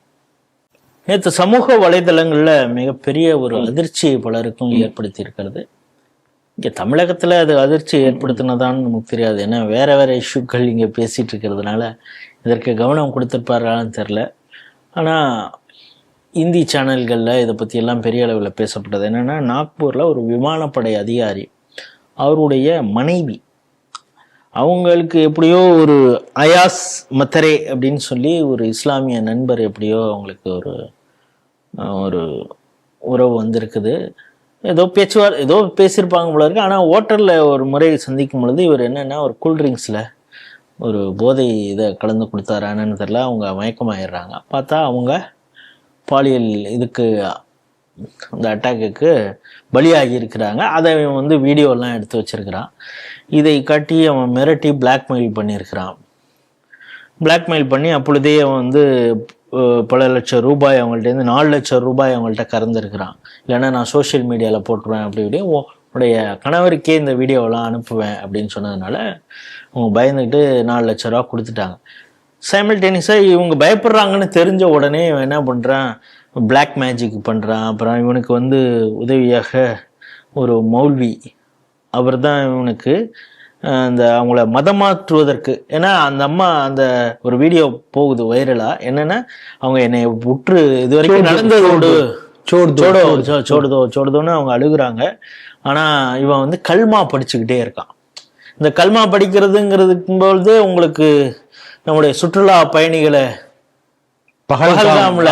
S2: நேற்று சமூக வலைதளங்கள்ல மிகப்பெரிய ஒரு அதிர்ச்சியை பலருக்கும் ஏற்படுத்தி இருக்கிறது. இங்க தமிழகத்துல அது அதிர்ச்சி ஏற்படுத்தினதான்னு நமக்கு தெரியாது, ஏன்னா வேற வேற இஷ்யூக்கள் இங்க பேசிட்டு இருக்கிறதுனால இதற்கு கவனம் கொடுத்திருப்பாரான்னு தெரியல. ஆனா இந்தி சேனல்களில் இதை பற்றி எல்லாம் பெரிய அளவில் பேசப்பட்டது. என்னென்னா, நாக்பூரில் ஒரு விமானப்படை அதிகாரி, அவருடைய மனைவி, அவங்களுக்கு எப்படியோ ஒரு அயாஸ் மத்தரே அப்படின்னு சொல்லி ஒரு இஸ்லாமிய நண்பர் எப்படியோ அவங்களுக்கு ஒரு ஒரு உறவு வந்திருக்குது. ஏதோ ஏதோ பேசியிருப்பாங்க போல இருக்கு. ஆனால் ஹோட்டலில் ஒரு முறை சந்திக்கும் பொழுது இவர் என்னென்னா ஒரு கூல்ட்ரிங்க்ஸில் ஒரு போதை இதை கலந்து கொடுத்தாரான்னு தெரியல, அவங்க மயக்கமாயிடுறாங்க. பார்த்தா அவங்க பாலியல் இதுக்கு அந்த அட்டாக்குக்கு பலியாகி இருக்கிறாங்க. அதை இவன் வந்து வீடியோலாம் எடுத்து வச்சிருக்கிறான். இதை காட்டி அவன் மிரட்டி பிளாக்மெயில் பண்ணியிருக்கிறான். பிளாக்மெயில் பண்ணி அப்பொழுதே அவன் வந்து பல லட்சம் ரூபாய் அவங்கள்ட்டேருந்து 4 லட்சம் ரூபாய் அவங்கள்ட்ட கறந்துருக்கிறான். இல்லைன்னா நான் சோஷியல் மீடியாவில் போட்டுருவேன் அப்படி இப்படி உன்னுடைய கணவருக்கே இந்த வீடியோவெல்லாம் அனுப்புவேன் அப்படின்னு சொன்னதுனால அவங்க பயந்துக்கிட்டு 4 லட்ச ரூபா கொடுத்துட்டாங்க. சைமல்டேனியஸாக இவங்க பயப்படுறாங்கன்னு தெரிஞ்ச உடனே இவன் என்ன பண்ணுறான், பிளாக் மேஜிக் பண்ணுறான். அப்புறம் இவனுக்கு வந்து உதவியாக ஒரு மௌல்வி, அவர் தான் இவனுக்கு அந்த அவங்கள மதம் மாற்றுவதற்கு, ஏன்னா அந்த அம்மா அந்த ஒரு வீடியோ போகுது வைரலா, என்னன்னா அவங்க என்னை உற்று இது வரைக்கும் நடந்ததோடு சோடுதோன்னு அவங்க அழுகுறாங்க. ஆனா இவன் வந்து கல்மா படிச்சுக்கிட்டே இருக்கான். இந்த கல்மா படிக்கிறதுங்கிறதுக்கு பொழுது உங்களுக்கு நம்முடைய சுற்றுலா பயணிகளை பகல்காம்ல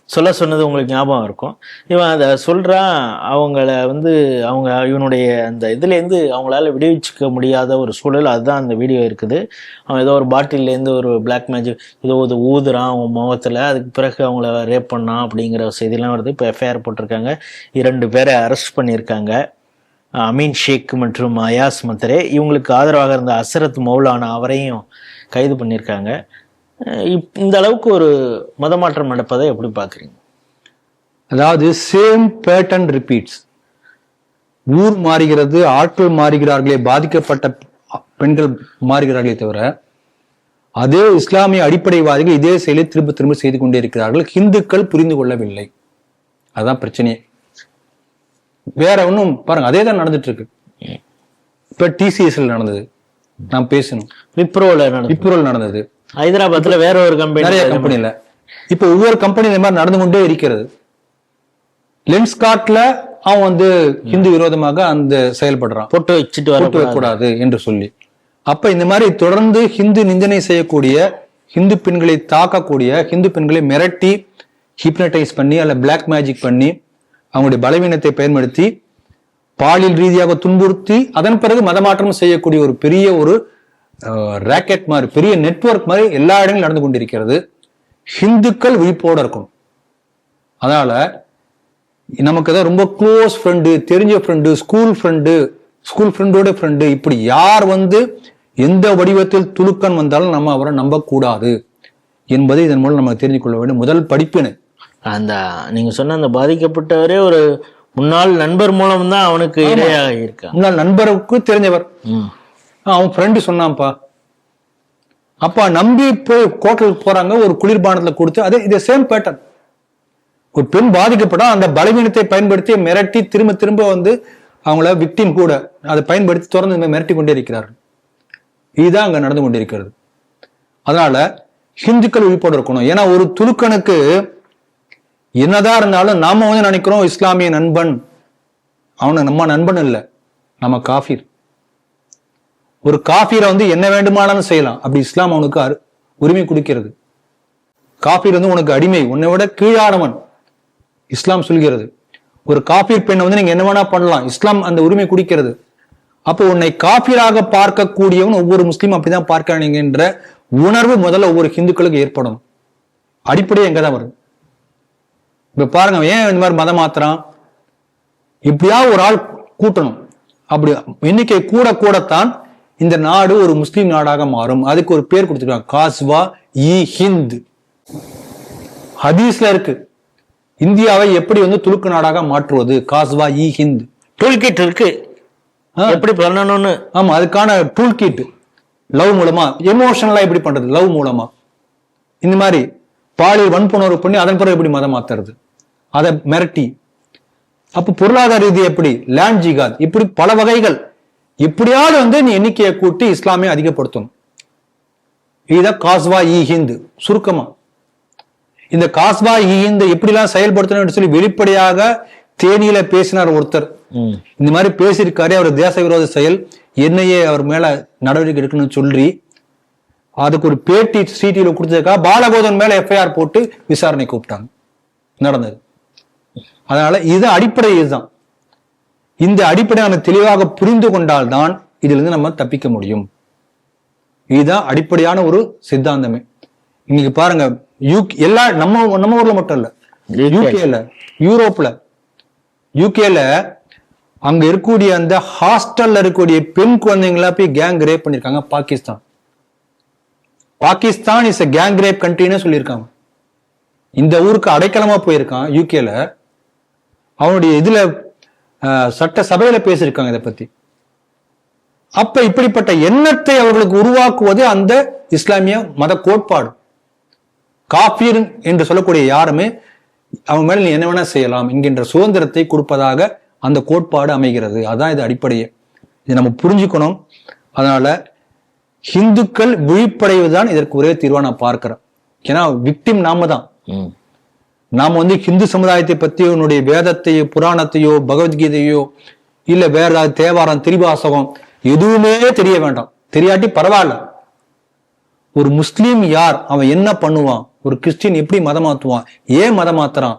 S2: சொல்ல சொன்னது உங்களுக்கு ஞாபகம் இருக்கும். இவன் அதை சொல்றான். அவங்கள வந்து அவங்க இவனுடைய அந்த இதுலேருந்து அவங்களால விடுவிச்சுக்க முடியாத ஒரு சூழல், அதுதான் அந்த வீடியோ இருக்குது. அவன் ஏதோ ஒரு பாட்டிலேருந்து ஒரு பிளாக் மேஜிக் ஏதோ ஒரு ஊதுறான் அவன் முகத்தில், அதுக்கு பிறகு அவங்கள ரேப் பண்ணான் அப்படிங்கிற செய்திலாம் வருது. இப்போ எஃப்ஐஆர் போட்டிருக்காங்க. 2 பேரை அரெஸ்ட் பண்ணியிருக்காங்க, அமீன் ஷேக் மற்றும் அயாஸ் மத்தரே. இவங்களுக்கு ஆதரவாக இருந்த அசரத் மௌலானா அவரையும் கைது பண்ணியிருக்காங்க. இந்த அளவுக்கு ஒரு மதமாற்றம் நடப்பதை எப்படி பார்க்குறீங்க?
S1: அதாவது சேம் பேட்டர்ன் ரிப்பீட்ஸ். ஊர் மாறுகிறது, ஆட்கள் மாறுகிறார்களே, பாதிக்கப்பட்ட பெண்கள் மாறுகிறார்களே தவிர அதே இஸ்லாமிய அடிப்படைவாதிகள் இதே செயலை திரும்ப திரும்ப செய்து கொண்டே இருக்கிறார்கள். ஹிந்துக்கள் புரிந்து கொள்ளவில்லை. அதுதான் பிரச்சனையே. வேற ஒன்றும் பாருங்க, அதே தான் நடந்துட்டு இருக்கு. இப்ப டிசிஎஸ்ல நடந்தது, நான் பேசணும். விப்ரோல நடந்தது,
S2: ஹைதராபாத்ல வேற ஒரு கம்பெனி,
S1: நிறைய கம்பெனில. இப்ப ஒவ்வொரு கம்பெனி இந்த மாதிரி நடந்து கொண்டே இருக்கிறது. லென்ஸ்கார்ட்ல அவன் வந்து ஹிந்து விரோதமாக அந்த செயல்படுறான்,
S2: போட்டு வச்சுட்டு
S1: வரக்கூடாது என்று சொல்லி. அப்ப இந்த மாதிரி தொடர்ந்து ஹிந்து நிந்தனை செய்யக்கூடிய, ஹிந்து பெண்களை தாக்கக்கூடிய, ஹிந்து பெண்களை மிரட்டி ஹிப்னடைஸ் பண்ணி அல்ல பிளாக் மேஜிக் பண்ணி அவங்களுடைய பலவீனத்தை பயன்படுத்தி பாலியல் ரீதியாக துன்புறுத்தி அதன் பிறகு மதமாற்றம் செய்யக்கூடிய ஒரு பெரிய ஒரு ராக்கெட் மாதிரி, பெரிய நெட்வொர்க் மாதிரி எல்லா இடங்களும் நடந்து கொண்டிருக்கிறது. ஹிந்துக்கள் விழிப்போட இருக்கணும். அதனால நமக்கு தான் ரொம்ப க்ளோஸ் ஃப்ரெண்டு, தெரிஞ்ச ஃப்ரெண்டு, ஸ்கூல் ஃப்ரெண்டோட ஃப்ரெண்டு, இப்படி யார் வந்து எந்த வடிவத்தில் துலுக்கன் வந்தாலும் நம்ம அவரை நம்பக்கூடாது என்பதை இதன் மூலம் நம்ம தெரிஞ்சு கொள்ள வேண்டும். முதல் படிப்பினை.
S2: அந்த நீங்க சொன்ன அந்த பாதிக்கப்பட்டவரே ஒரு முன்னாள் நண்பர் மூலம் தான் அவனுக்கு இடையாக இருக்கான்.
S1: முன்னாள் நண்பருக்கு தெரிஞ்சவர், அவன் ஃப்ரெண்டு சொன்னான்ப்பா. அப்பா நம்பி போய் கோட்டலுக்கு போறாங்க, ஒரு குளிர்பானத்துல கொடுத்து, அதே இதே சேம் பேட்டர்ன். ஒரு பெண் பாதிக்கப்பட்டா அந்த பலவீனத்தை பயன்படுத்தி மிரட்டி திரும்ப திரும்ப வந்து அவங்கள விக்டிம் கூட அதை பயன்படுத்தி தொடர்ந்து மிரட்டி கொண்டே இருக்கிறார்கள். இதுதான் அங்க நடந்து கொண்டிருக்கிறது. அதனால ஹிந்துக்கள் விழிப்போடு இருக்கணும். ஏன்னா ஒரு துலுக்கனுக்கு என்னதான் இருந்தாலும் நாம வந்து நினைக்கிறோம் இஸ்லாமிய நண்பன், அவனை நம்ம நண்பன் இல்லை, நம்ம காஃபிர். ஒரு காஃபீரை வந்து என்ன வேண்டுமானாலும் செய்யலாம், அப்படி இஸ்லாம் அவனுக்கு உரிமை கொடுக்கிறது. காஃபீர் வந்து உனக்கு அடிமை, உன்னை விட கீழானவன் இஸ்லாம் சொல்கிறது. ஒரு காஃபீர் பெண்ணை வந்து நீங்க என்ன வேணா பண்ணலாம், இஸ்லாம் அந்த உரிமை கொடுக்கிறது. அப்போ உன்னை காஃபீராக பார்க்கக்கூடியவன் ஒவ்வொரு முஸ்லீம் அப்படிதான் பார்க்கிறானுங்கன்ற உணர்வு முதல்ல ஒவ்வொரு ஹிந்துக்களுக்கு ஏற்படும். அடிப்படையே எங்கதான் வரும். இப்ப பாருங்க, ஏன் இந்த மாதிரி மதம் மாத்திரம், இப்படியா ஒரு ஆள் கூட்டணும். அப்படி எண்ணிக்கை கூட கூடத்தான் இந்த நாடு ஒரு முஸ்லீம் நாடாக மாறும். அதுக்கு ஒரு பேர் கொடுத்துருக்காங்க, காஸ்வா இ ஹிந்த். ஹதீஸ்ல இருக்கு, இந்தியாவை எப்படி வந்து துலுக்கு நாடாக மாற்றுவது, காஸ்வா இ ஹிந்த்.
S2: டூல் கிட் இருக்கு, எப்படி பண்ணணும்னு.
S1: ஆமா, அதுக்கான டூல் கிட். லவ் மூலமா, எமோஷனலா எப்படி பண்றது, லவ் மூலமா. இந்த மாதிரி பாலியல் வன்புணர்வு பண்ணி அதன் பிறகு எப்படி மதம் மாத்துறது, அதை மிரட்டி. அப்ப பொருளாதார ரீதி எப்படி, லேண்ட் ஜிகாத், இப்படி பல வகைகள். எப்படியாவது வந்து நீ எண்ணிக்கையை கூட்டி இஸ்லாமிய அதிகப்படுத்தணும். இதுதான் காஸ்வா இ ஹிந்த் சுருக்கமா. இந்த காஸ்வா இ ஹிந்த் எப்படிலாம் செயல்படுத்தணும் சொல்லி வெளிப்படையாக தேனியில பேசினார் ஒருத்தர். இந்த மாதிரி பேசியிருக்காரு, அவர் தேச விரோத செயல், என்னையே அவர் மேல நடவடிக்கை எடுக்கணும்னு சொல்லி அதுக்கு ஒரு பேட்டி சிடியில கொடுத்ததுக்காக பாலகோதன் மேல எஃப்ஐஆர் போட்டு விசாரணை கூப்பிட்டாங்க. நடந்தது. அதனால இது அடிப்படை, இதுதான். இந்த அடிப்படை நம்ம தெளிவாக புரிந்து கொண்டால்தான் இதுல இருந்து நம்ம தப்பிக்க முடியும். இதுதான் அடிப்படையான ஒரு சித்தாந்தமே. இன்னைக்கு பாருங்க, எல்லா நம்ம ஊர்ல மட்டும் இல்ல, யூகேல, யூரோப்ல, யூகேல அங்க இருக்கக்கூடிய அந்த ஹாஸ்டல்ல இருக்கக்கூடிய பெண் குழந்தைங்களா போய் கேங் ரேப் பண்ணிருக்காங்க. Pakistan is a gang rape கண்ட்ரின்னு சொல்லியிருக்காங்க. இந்த ஊருக்கு அடைக்கலமா போயிருக்கான் யூகேல. அவனுடைய இதுல சட்ட சபையில பேசியிருக்காங்க இதை பத்தி. அப்ப இப்படிப்பட்ட எண்ணத்தை அவர்களுக்கு உருவாக்குவது அந்த இஸ்லாமிய மத கோட்பாடு. காபீர் என்று சொல்லக்கூடிய யாருமே அவங்க மேல நீ என்ன வேணா செய்யலாம் என்கின்ற சுதந்திரத்தை கொடுப்பதாக அந்த கோட்பாடு அமைகிறது. அதான் இது அடிப்படையே. இதை நம்ம புரிஞ்சுக்கணும். அதனால ஹிந்துக்கள் விழிப்படைவதுதான் இதற்கு ஒரே தீர்வா நான் பார்க்கிறேன். ஏன்னா விக்டிம் நாம தான். நாம ஹிந்து சமுதாயத்தை பத்தி உன்னுடைய வேதத்தையோ புராணத்தையோ பகவத்கீதையோ இல்ல வேற ஏதாவது தேவாரம் திரிவாசகம் எதுவுமே தெரிய வேண்டாம். தெரியாட்டி பரவாயில்ல. ஒரு முஸ்லீம் யார், அவன் என்ன பண்ணுவான், ஒரு கிறிஸ்டின் எப்படி மதம் மாத்துவான், ஏன் மதம் மாத்துறான்,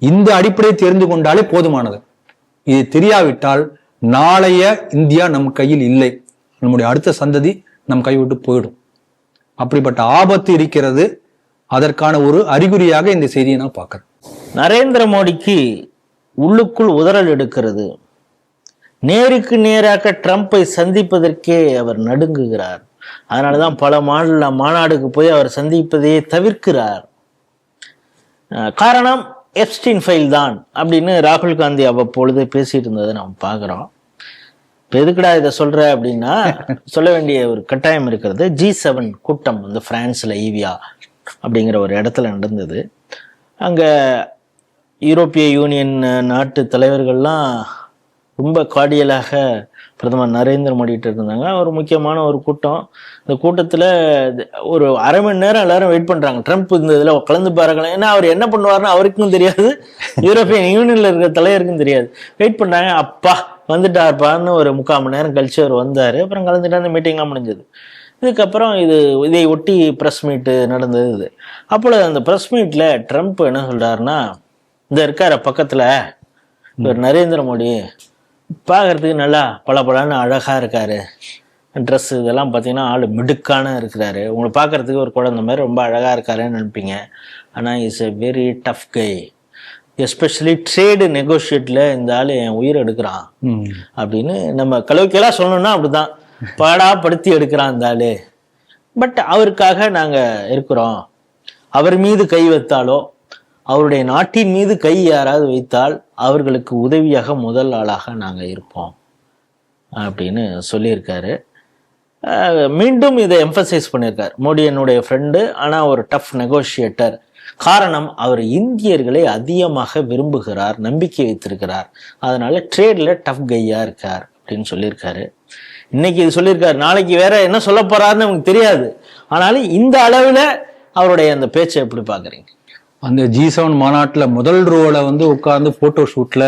S1: இந்த அடிப்படையை தெரிந்து கொண்டாலே போதுமானது. இது தெரியாவிட்டால் நாளைய இந்தியா நம் கையில் இல்லை. நம்முடைய அடுத்த சந்ததி நம் கைவிட்டு போயிடும். அப்படிப்பட்ட ஆபத்து இருக்கிறது. அதற்கான ஒரு அறிகுறியாக இந்த செய்தியை நான் பார்க்கிறேன்.
S2: நரேந்திர மோடிக்கு உள்ளுக்குள் உதறல் எடுக்கிறது. நேருக்கு நேராக ட்ரம்பை சந்திப்பதற்கே அவர் நடுங்குகிறார். அதனாலதான் பல மாநாடுக்கு போய் அவர் சந்திப்பதையே தவிர்க்கிறார். காரணம் எப்ஸ்டீன் ஃபைல் தான் அப்படின்னு ராகுல் காந்தி அவ்வப்பொழுது பேசிட்டு இருந்ததை நாம் பார்க்கிறோம். இப்போ எதுக்குடா இதை சொல்ற அப்படின்னா சொல்ல வேண்டிய ஒரு கட்டாயம் இருக்கிறது. G7 கூட்டம் பிரான்ஸ்ல ஈவியா அப்படிங்கிற ஒரு இடத்துல நடந்தது. அங்க யூரோப்பிய யூனியன் நாட்டு தலைவர்கள்லாம் ரொம்ப கார்டியலாக பிரதமர் நரேந்திர மோடிட்டு இருந்தாங்க. ஒரு முக்கியமான ஒரு கூட்டம். இந்த கூட்டத்தில் ஒரு அரை மணி நேரம் எல்லாரும் வெயிட் பண்ணுறாங்க. ட்ரம்ப் இந்த இதில் கலந்து பாருங்களேன். ஏன்னா அவர் என்ன பண்ணுவார்னு அவருக்கும் தெரியாது, யூரோப்பியன் யூனியனில் இருக்கிற தலைவருக்கும் தெரியாது. வெயிட் பண்ணாங்க. அப்பா வந்துட்டார்ப்பான்னு ஒரு 3/4 மணி நேரம் கழிச்சு அவர் வந்தார். அப்புறம் கலந்துட்டு அந்த மீட்டிங்லாம் முடிஞ்சது. இதுக்கப்புறம் இதை ஒட்டி ப்ரெஸ் மீட்டு நடந்தது. இது அப்பொழுது அந்த ப்ரெஸ் மீட்டில் ட்ரம்ப் என்ன சொல்கிறாருன்னா, இந்த இருக்கார பக்கத்தில் இவர் நரேந்திர மோடி பார்க்கறதுக்கு நல்லா பளபளன்னு அழகாக இருக்காரு. ட்ரெஸ் இதெல்லாம் பார்த்தீங்கன்னா ஆள் மிடுக்கான இருக்கிறாரு. உங்களை பார்க்கறதுக்கு ஒரு குழந்தை மாதிரி ரொம்ப அழகாக இருக்காருன்னு நினைப்பீங்க. ஆனால் is a very tough guy. Especially trade நெகோஷியேட்டில் இந்த ஆள் என் உயிர் எடுக்கிறான் அப்படின்னு நம்ம கலோக்கியலாக சொல்லணும்னா அப்படிதான் பாடாப்படுத்தி எடுக்கிறான் இந்த ஆள். பட் அவருக்காக நாங்கள் இருக்கிறோம். அவர் மீது கை வைத்தாலோ அவருடைய நாட்டின் மீது கை யாராவது வைத்தால் அவர்களுக்கு உதவியாக முதல் ஆளாக நாங்கள் இருப்போம் அப்படின்னு சொல்லியிருக்காரு. மீண்டும் இதை எம்பசைஸ் பண்ணியிருக்கார். மோடி என்னுடைய ஃப்ரெண்டு, ஆனால் ஒரு டஃப் நெகோஷியேட்டர். காரணம், அவர் இந்தியர்களை அதிகமாக விரும்புகிறார், நம்பிக்கை வைத்திருக்கிறார். அதனால ட்ரேட்ல டஃப் கையா இருக்கார் அப்படின்னு சொல்லியிருக்காரு. இன்னைக்கு இது சொல்லியிருக்காரு, நாளைக்கு வேற என்ன சொல்ல போறாருன்னு நமக்கு தெரியாது. ஆனாலும் இந்த அளவில் அவருடைய அந்த பேச்சை எப்படி பாக்குறீங்க?
S1: அந்த G7 மாநாட்டுல முதல் ரோல உட்கார்ந்து போட்டோ ஷூட்ல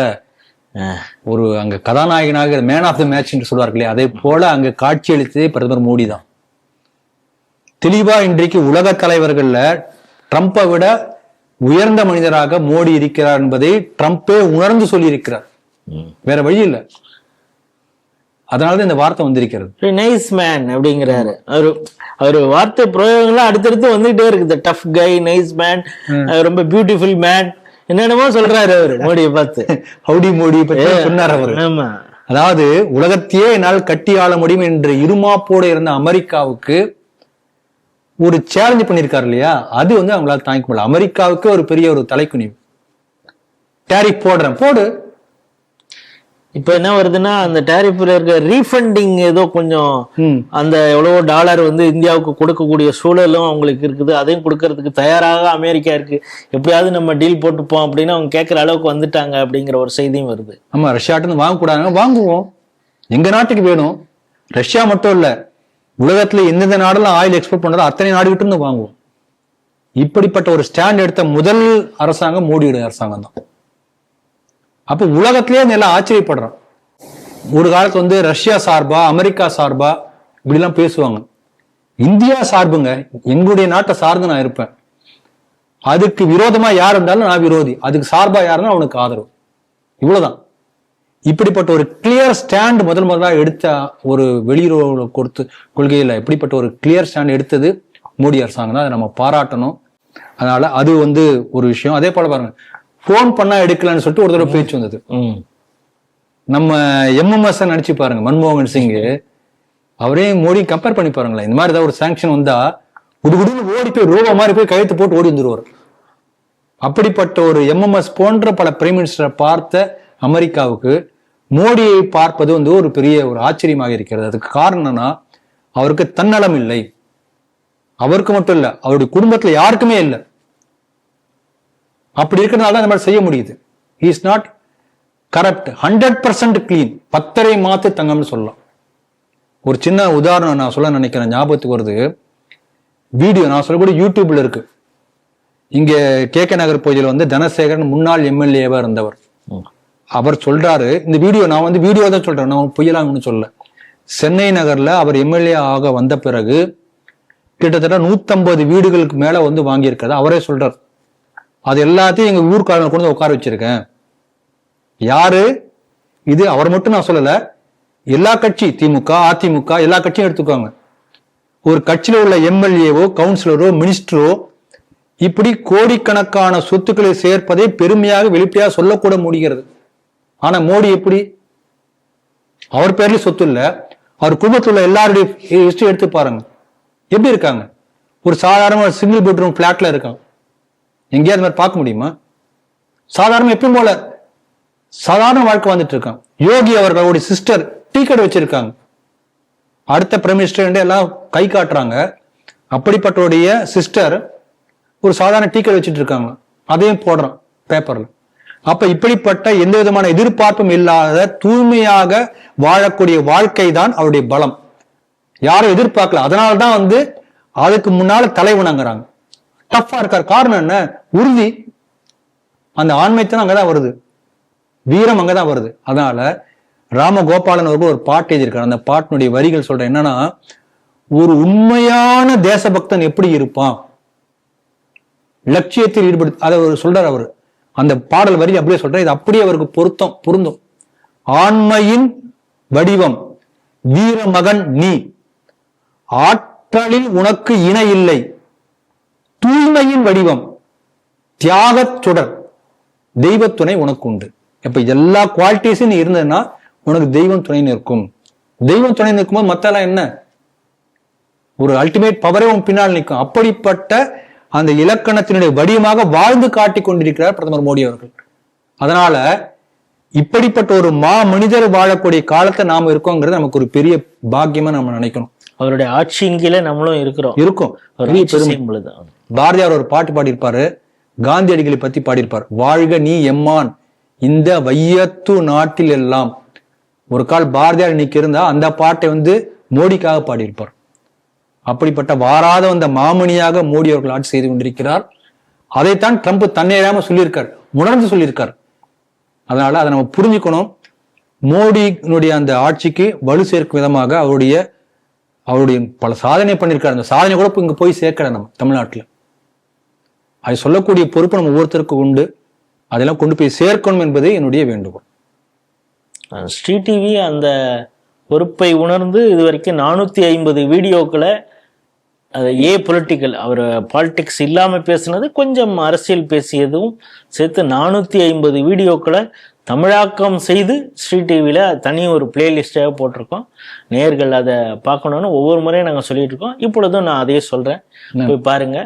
S1: ஒரு அங்க கதாநாயகனாக மேன் ஆஃப் த மேட்ச் என்று சொல்வார்களே, அதே போல அங்க காட்சி அளித்ததே பிரதமர் மோடி தான். தெளிவா இன்றைக்கு உலக தலைவர்கள்ல ட்ரம்பை விட உயர்ந்த மனிதராக மோடி இருக்கிறார் என்பதை ட்ரம்பே உணர்ந்து சொல்லி இருக்கிறார். வேற வழி இல்லை. அதனாலதான் இந்த வார்த்தை வந்திருக்கிறது.
S2: நைஸ் மேன் அப்படிங்கிறாரு. அவரு வார்த்தை பிரயோகங்கள்லாம் அடுத்தடுத்து வந்துகிட்டே இருக்குது. டஃப் கை, நைஸ் மேன், ரொம்ப பியூட்டிஃபுல் மேன், என்னென்னமோ சொல்றாரு அவரு மோடியை பார்த்து.
S1: ஹவுடி மோடி பற்றி சொன்னார் அவரு. அதாவது உலகத்தையே என்னால் கட்டி ஆள முடியும் என்று இருமாப்போடு இருந்த அமெரிக்காவுக்கு ஒரு சேலஞ்ச் பண்ணிருக்காரு இல்லையா, அது அவங்களால தாங்கிக்க முடியல. அமெரிக்காவுக்கு ஒரு பெரிய ஒரு தலைக்குனிவு. டேரிஃப் போடுறேன் போடு.
S2: இப்ப என்ன வருதுன்னா, அந்த டேரிஃப்ல இருக்க ரீஃபண்டிங் ஏதோ கொஞ்சம் அந்த எவ்வளவோ டாலர் இந்தியாவுக்கு கொடுக்கக்கூடிய சூழலும் அவங்களுக்கு இருக்குது. அதையும் கொடுக்கறதுக்கு தயாராக அமெரிக்கா இருக்கு. எப்படியாவது நம்ம டீல் போட்டுப்போம் அப்படின்னு அவங்க கேட்கற அளவுக்கு வந்துட்டாங்க அப்படிங்கிற ஒரு செய்தியும் வருது.
S1: ஆமா, ரஷ்யாட்டு வாங்கக்கூடாது, வாங்குவோம். எங்க நாட்டுக்கு வேணும். ரஷ்யா மட்டும் இல்ல, உலகத்துல எந்தெந்த நாடெல்லாம் ஆயில் எக்ஸ்போர்ட் பண்றதோ அத்தனை நாடு கிட்ட இருந்து வாங்குவோம். இப்படிப்பட்ட ஒரு ஸ்டாண்ட் எடுத்த முதல் அரசாங்கம் மோடியோட அரசாங்கம் தான். அப்ப உலகத்திலேயே எல்லாம் ஆச்சரியப்படுறோம். ஒரு காலத்து ரஷ்யா சார்பா அமெரிக்கா சார்பா இப்படி எல்லாம் பேசுவாங்க. இந்தியா சார்புங்க, எங்களுடைய நாட்டை சார்ந்து நான் இருப்பேன். அதுக்கு விரோதமா யார் இருந்தாலும் நான் விரோதி, அதுக்கு சார்பா யாருன்னா அவனுக்கு ஆதரவு. இவ்வளவுதான். இப்படிப்பட்ட ஒரு கிளியர் ஸ்டாண்ட் முதல்ல எடுத்த ஒரு வெளியுறவு கொடுத்து கொள்கையில இப்படிப்பட்ட ஒரு கிளியர் ஸ்டாண்ட் எடுத்தது மோடி அரசாங்கம் தான். அதை நம்ம பாராட்டணும். அதனால அது ஒரு விஷயம். அதே போல பாருங்க, போன் பண்ணா எடுக்கலன்னு சொல்லிட்டு ஒரு தடவை பேச்சு வந்தது. நம்ம MMS நினைச்சு பாருங்க, மன்மோகன் சிங் அவரையும் மோடி கம்பேர் பண்ணி பாருங்களேன். இந்த மாதிரி ஏதாவது ஒரு சாங்ஷன் வந்தா குடுகுடுன்னு ஓடி போய் ரோபோ மாதிரி போய் கையெழுத்து போட்டு ஓடி வந்துருவார். அப்படிப்பட்ட ஒரு MMS போன்ற பல பிரைம் மினிஸ்டரை பார்த்த அமெரிக்காவுக்கு மோடியை பார்ப்பது வந்து ஒரு பெரிய ஒரு ஆச்சரியமாக இருக்கிறது. அதுக்கு காரணம்னா அவருக்கு தன்னலம் இல்லை, அவருக்கு மட்டும் இல்ல, அவருடைய குடும்பத்துல யாருக்குமே இல்லை. அப்படி இருக்கிறதுனால தான் இந்த மாதிரி செய்ய முடியுது. he is not corrupt, 100% clean, பத்தரை மாத்து தங்கம்னு சொல்லலாம். ஒரு சின்ன உதாரணம் நான் சொல்ல நினைக்கிறேன், ஞாபகத்துக்கு வருது. வீடியோ நான் சொல்லக்கூடிய யூடியூப்ல இருக்கு. இங்க KK நகர் பகுதியில் வந்து தனசேகரன் முன்னாள் MLA-வா இருந்தவர். அவர் சொல்றாரு, இந்த வீடியோ நான் வந்து வீடியோ தான் சொல்றேன், நான் பொய்யலாம்னு சொல்ல. சென்னை நகர்ல அவர் MLA ஆக வந்த பிறகு கிட்டத்தட்ட 150 வீடுகளுக்கு மேல வந்து வாங்கியிருக்காரு. அவரே சொல்றார், அது எல்லாத்தையும் எங்க ஊர்க்காரங்களை கொண்டு உட்கார வச்சிருக்கேன். யாரு இது? அவர் மட்டும் நான் சொல்லல, எல்லா கட்சி, திமுக, அதிமுக எல்லா கட்சியும் எடுத்துக்கோங்க. ஒரு கட்சியில உள்ள MLA-வோ கவுன்சிலரோ மினிஸ்டரோ இப்படி கோடிக்கணக்கான சொத்துக்களை சேர்ப்பதை பெருமையாக வெளிப்படையாக சொல்லக்கூட முடிகிறது. ஆனா மோடி எப்படி? அவர் பேர்ல சொத்து இல்ல, அவர் குடும்பத்தில் உள்ள எல்லாருடைய ஹிஸ்டரி எடுத்து பாருங்க, எப்படி இருக்காங்க. ஒரு சாதாரண சிங்கிள் பெட்ரூம் பிளாட்ல இருக்காங்க. எங்கேயாவது மாதிரி பார்க்க முடியுமா? சாதாரண எப்பயும் போல சாதாரண வாழ்க்கை வந்துட்டு இருக்காங்க. யோகி அவர்களுடைய சிஸ்டர் டீ கடை வச்சிருக்காங்க. அடுத்த பிரைம் மினிஸ்டர் எல்லாம் கை காட்டுறாங்க. அப்படிப்பட்டோடைய சிஸ்டர் ஒரு சாதாரண டீ கடை வச்சுட்டு இருக்காங்க, அதையும் போடுறான் பேப்பர்ல. அப்ப இப்படிப்பட்ட எந்த விதமான எதிர்பார்ப்பும் இல்லாத தூய்மையாக வாழக்கூடிய வாழ்க்கை தான் அவருடைய பலம். யாரும் எதிர்பார்க்கல, அதனால்தான் வந்து அதுக்கு முன்னால தலை வணங்குறாங்க. டஃபா இருக்கார். காரணம் என்ன? உறுதி. அந்த ஆண்மைத்தனம் அங்கதான் வருது, வீரம் அங்கதான் வருது. அதனால ராமகோபாலன் அவர்கள் ஒரு பாட்டு எழுதியிருக்காரு. அந்த பாட்டினுடைய வரிகள் சொல்றேன் என்னன்னா, ஒரு உண்மையான தேசபக்தன் எப்படி இருப்பான், லட்சியத்தில் ஈடுபடு, அதை சொல்றார் அவரு. அந்த பாடல் வரி அப்படியே சொல்ற, இது அப்படியே அவருக்கு பொருந்தும். ஆண்மையின் வடிவம் வீரமகன் நீ, ஆற்றலில் உனக்கு இணை இல்லை, தூய்மையின் வடிவம் தியாகச் சுடர், தெய்வ துணை உனக்கு உண்டு. இப்ப எல்லா குவாலிட்டிஸும் நீ இருந்ததுன்னா உனக்கு தெய்வம் துணை நிற்கும். தெய்வம் துணை நிற்கும்போது மத்தெல்லாம் என்ன? ஒரு அல்டிமேட் பவரே உன் பின்னால் நிற்கும். அப்படிப்பட்ட அந்த இலக்கணத்தினுடைய வடிவமாக வாழ்ந்து காட்டி கொண்டிருக்கிறார் பிரதமர் மோடி அவர்கள். அதனால இப்படிப்பட்ட ஒரு மனிதர் வாழக்கூடிய காலத்தை நாம இருக்கோங்கிறது நமக்கு ஒரு பெரிய பாக்கியமா நம்ம நினைக்கணும்.
S2: அவருடைய ஆட்சியின் கீழே நம்மளும் இருக்கும்.
S1: பாரதியார் ஒரு பாட்டு பாடியிருப்பாரு, காந்தியடிகளை பத்தி பாடியிருப்பார். வாழ்க நீ எம்மான் இந்த வையத்து நாட்டில் எல்லாம். ஒரு கால் பாரதியார் இன்னைக்கு இருந்தா அந்த பாட்டை வந்து மோடிக்காக பாடியிருப்பார். அப்படிப்பட்ட வாராத வந்த மாமணியாக மோடி அவர்கள் ஆட்சி செய்து கொண்டிருக்கிறார். அதைத்தான் ட்ரம்ப் தன்னையாம சொல்லியிருக்கார், உணர்ந்து சொல்லியிருக்கார். அதனால அதை நம்ம புரிஞ்சுக்கணும். மோடியினுடைய அந்த ஆட்சிக்கு வலு சேர்க்கும் விதமாக அவருடைய பல சாதனை பண்ணியிருக்காரு. அந்த சாதனை கூட இங்க போய் சேர்க்கல நம்ம தமிழ்நாட்டுல. அதை சொல்லக்கூடிய பொறுப்பு நம்ம ஒவ்வொருத்தருக்கும் உண்டு. அதெல்லாம் கொண்டு போய் சேர்க்கணும் என்பதே என்னுடைய வேண்டுகோள்.
S2: ஸ்ரீ டிவி அந்த பொறுப்பை உணர்ந்து இதுவரைக்கும் 450 வீடியோக்களை பொலிட்டிக்கல், அவர் பாலிடிக்ஸ் இல்லாம பேசினது, கொஞ்சம் அரசியல் பேசியதும் சேர்த்து 450 வீடியோக்களை தமிழாக்கம் செய்து ஸ்ரீ டிவியில தனி ஒரு பிளேலிஸ்டாக போட்டிருக்கோம். நேயர்கள் அதை பார்க்கணும்னு ஒவ்வொரு முறையும் நாங்கள் சொல்லிட்டு இருக்கோம். இப்பொழுதும் நான் அதையே சொல்றேன், போய் பாருங்க.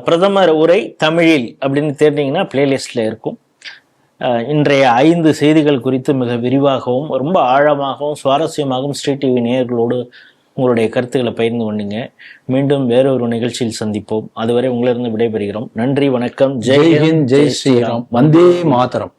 S2: பிரதமர் உரை தமிழில் அப்படின்னு தேடினீங்கன்னா பிளேலிஸ்ட்ல இருக்கும். இன்றைய 5 செய்திகள் குறித்து மிக விரிவாகவும் ரொம்ப ஆழமாகவும் சுவாரஸ்யமாகவும் ஸ்ரீ டிவி நேயர்களோடு உங்களுடைய கருத்துக்களை பகிர்ந்து கொண்டீங்க. மீண்டும் வேறொரு நிகழ்ச்சியில் சந்திப்போம். அதுவரை உங்களிருந்து விடைபெறுகிறோம். நன்றி, வணக்கம்.
S1: ஜெய் ஹிந்த், ஜெய் ஸ்ரீராம், வந்தே மாதரம்.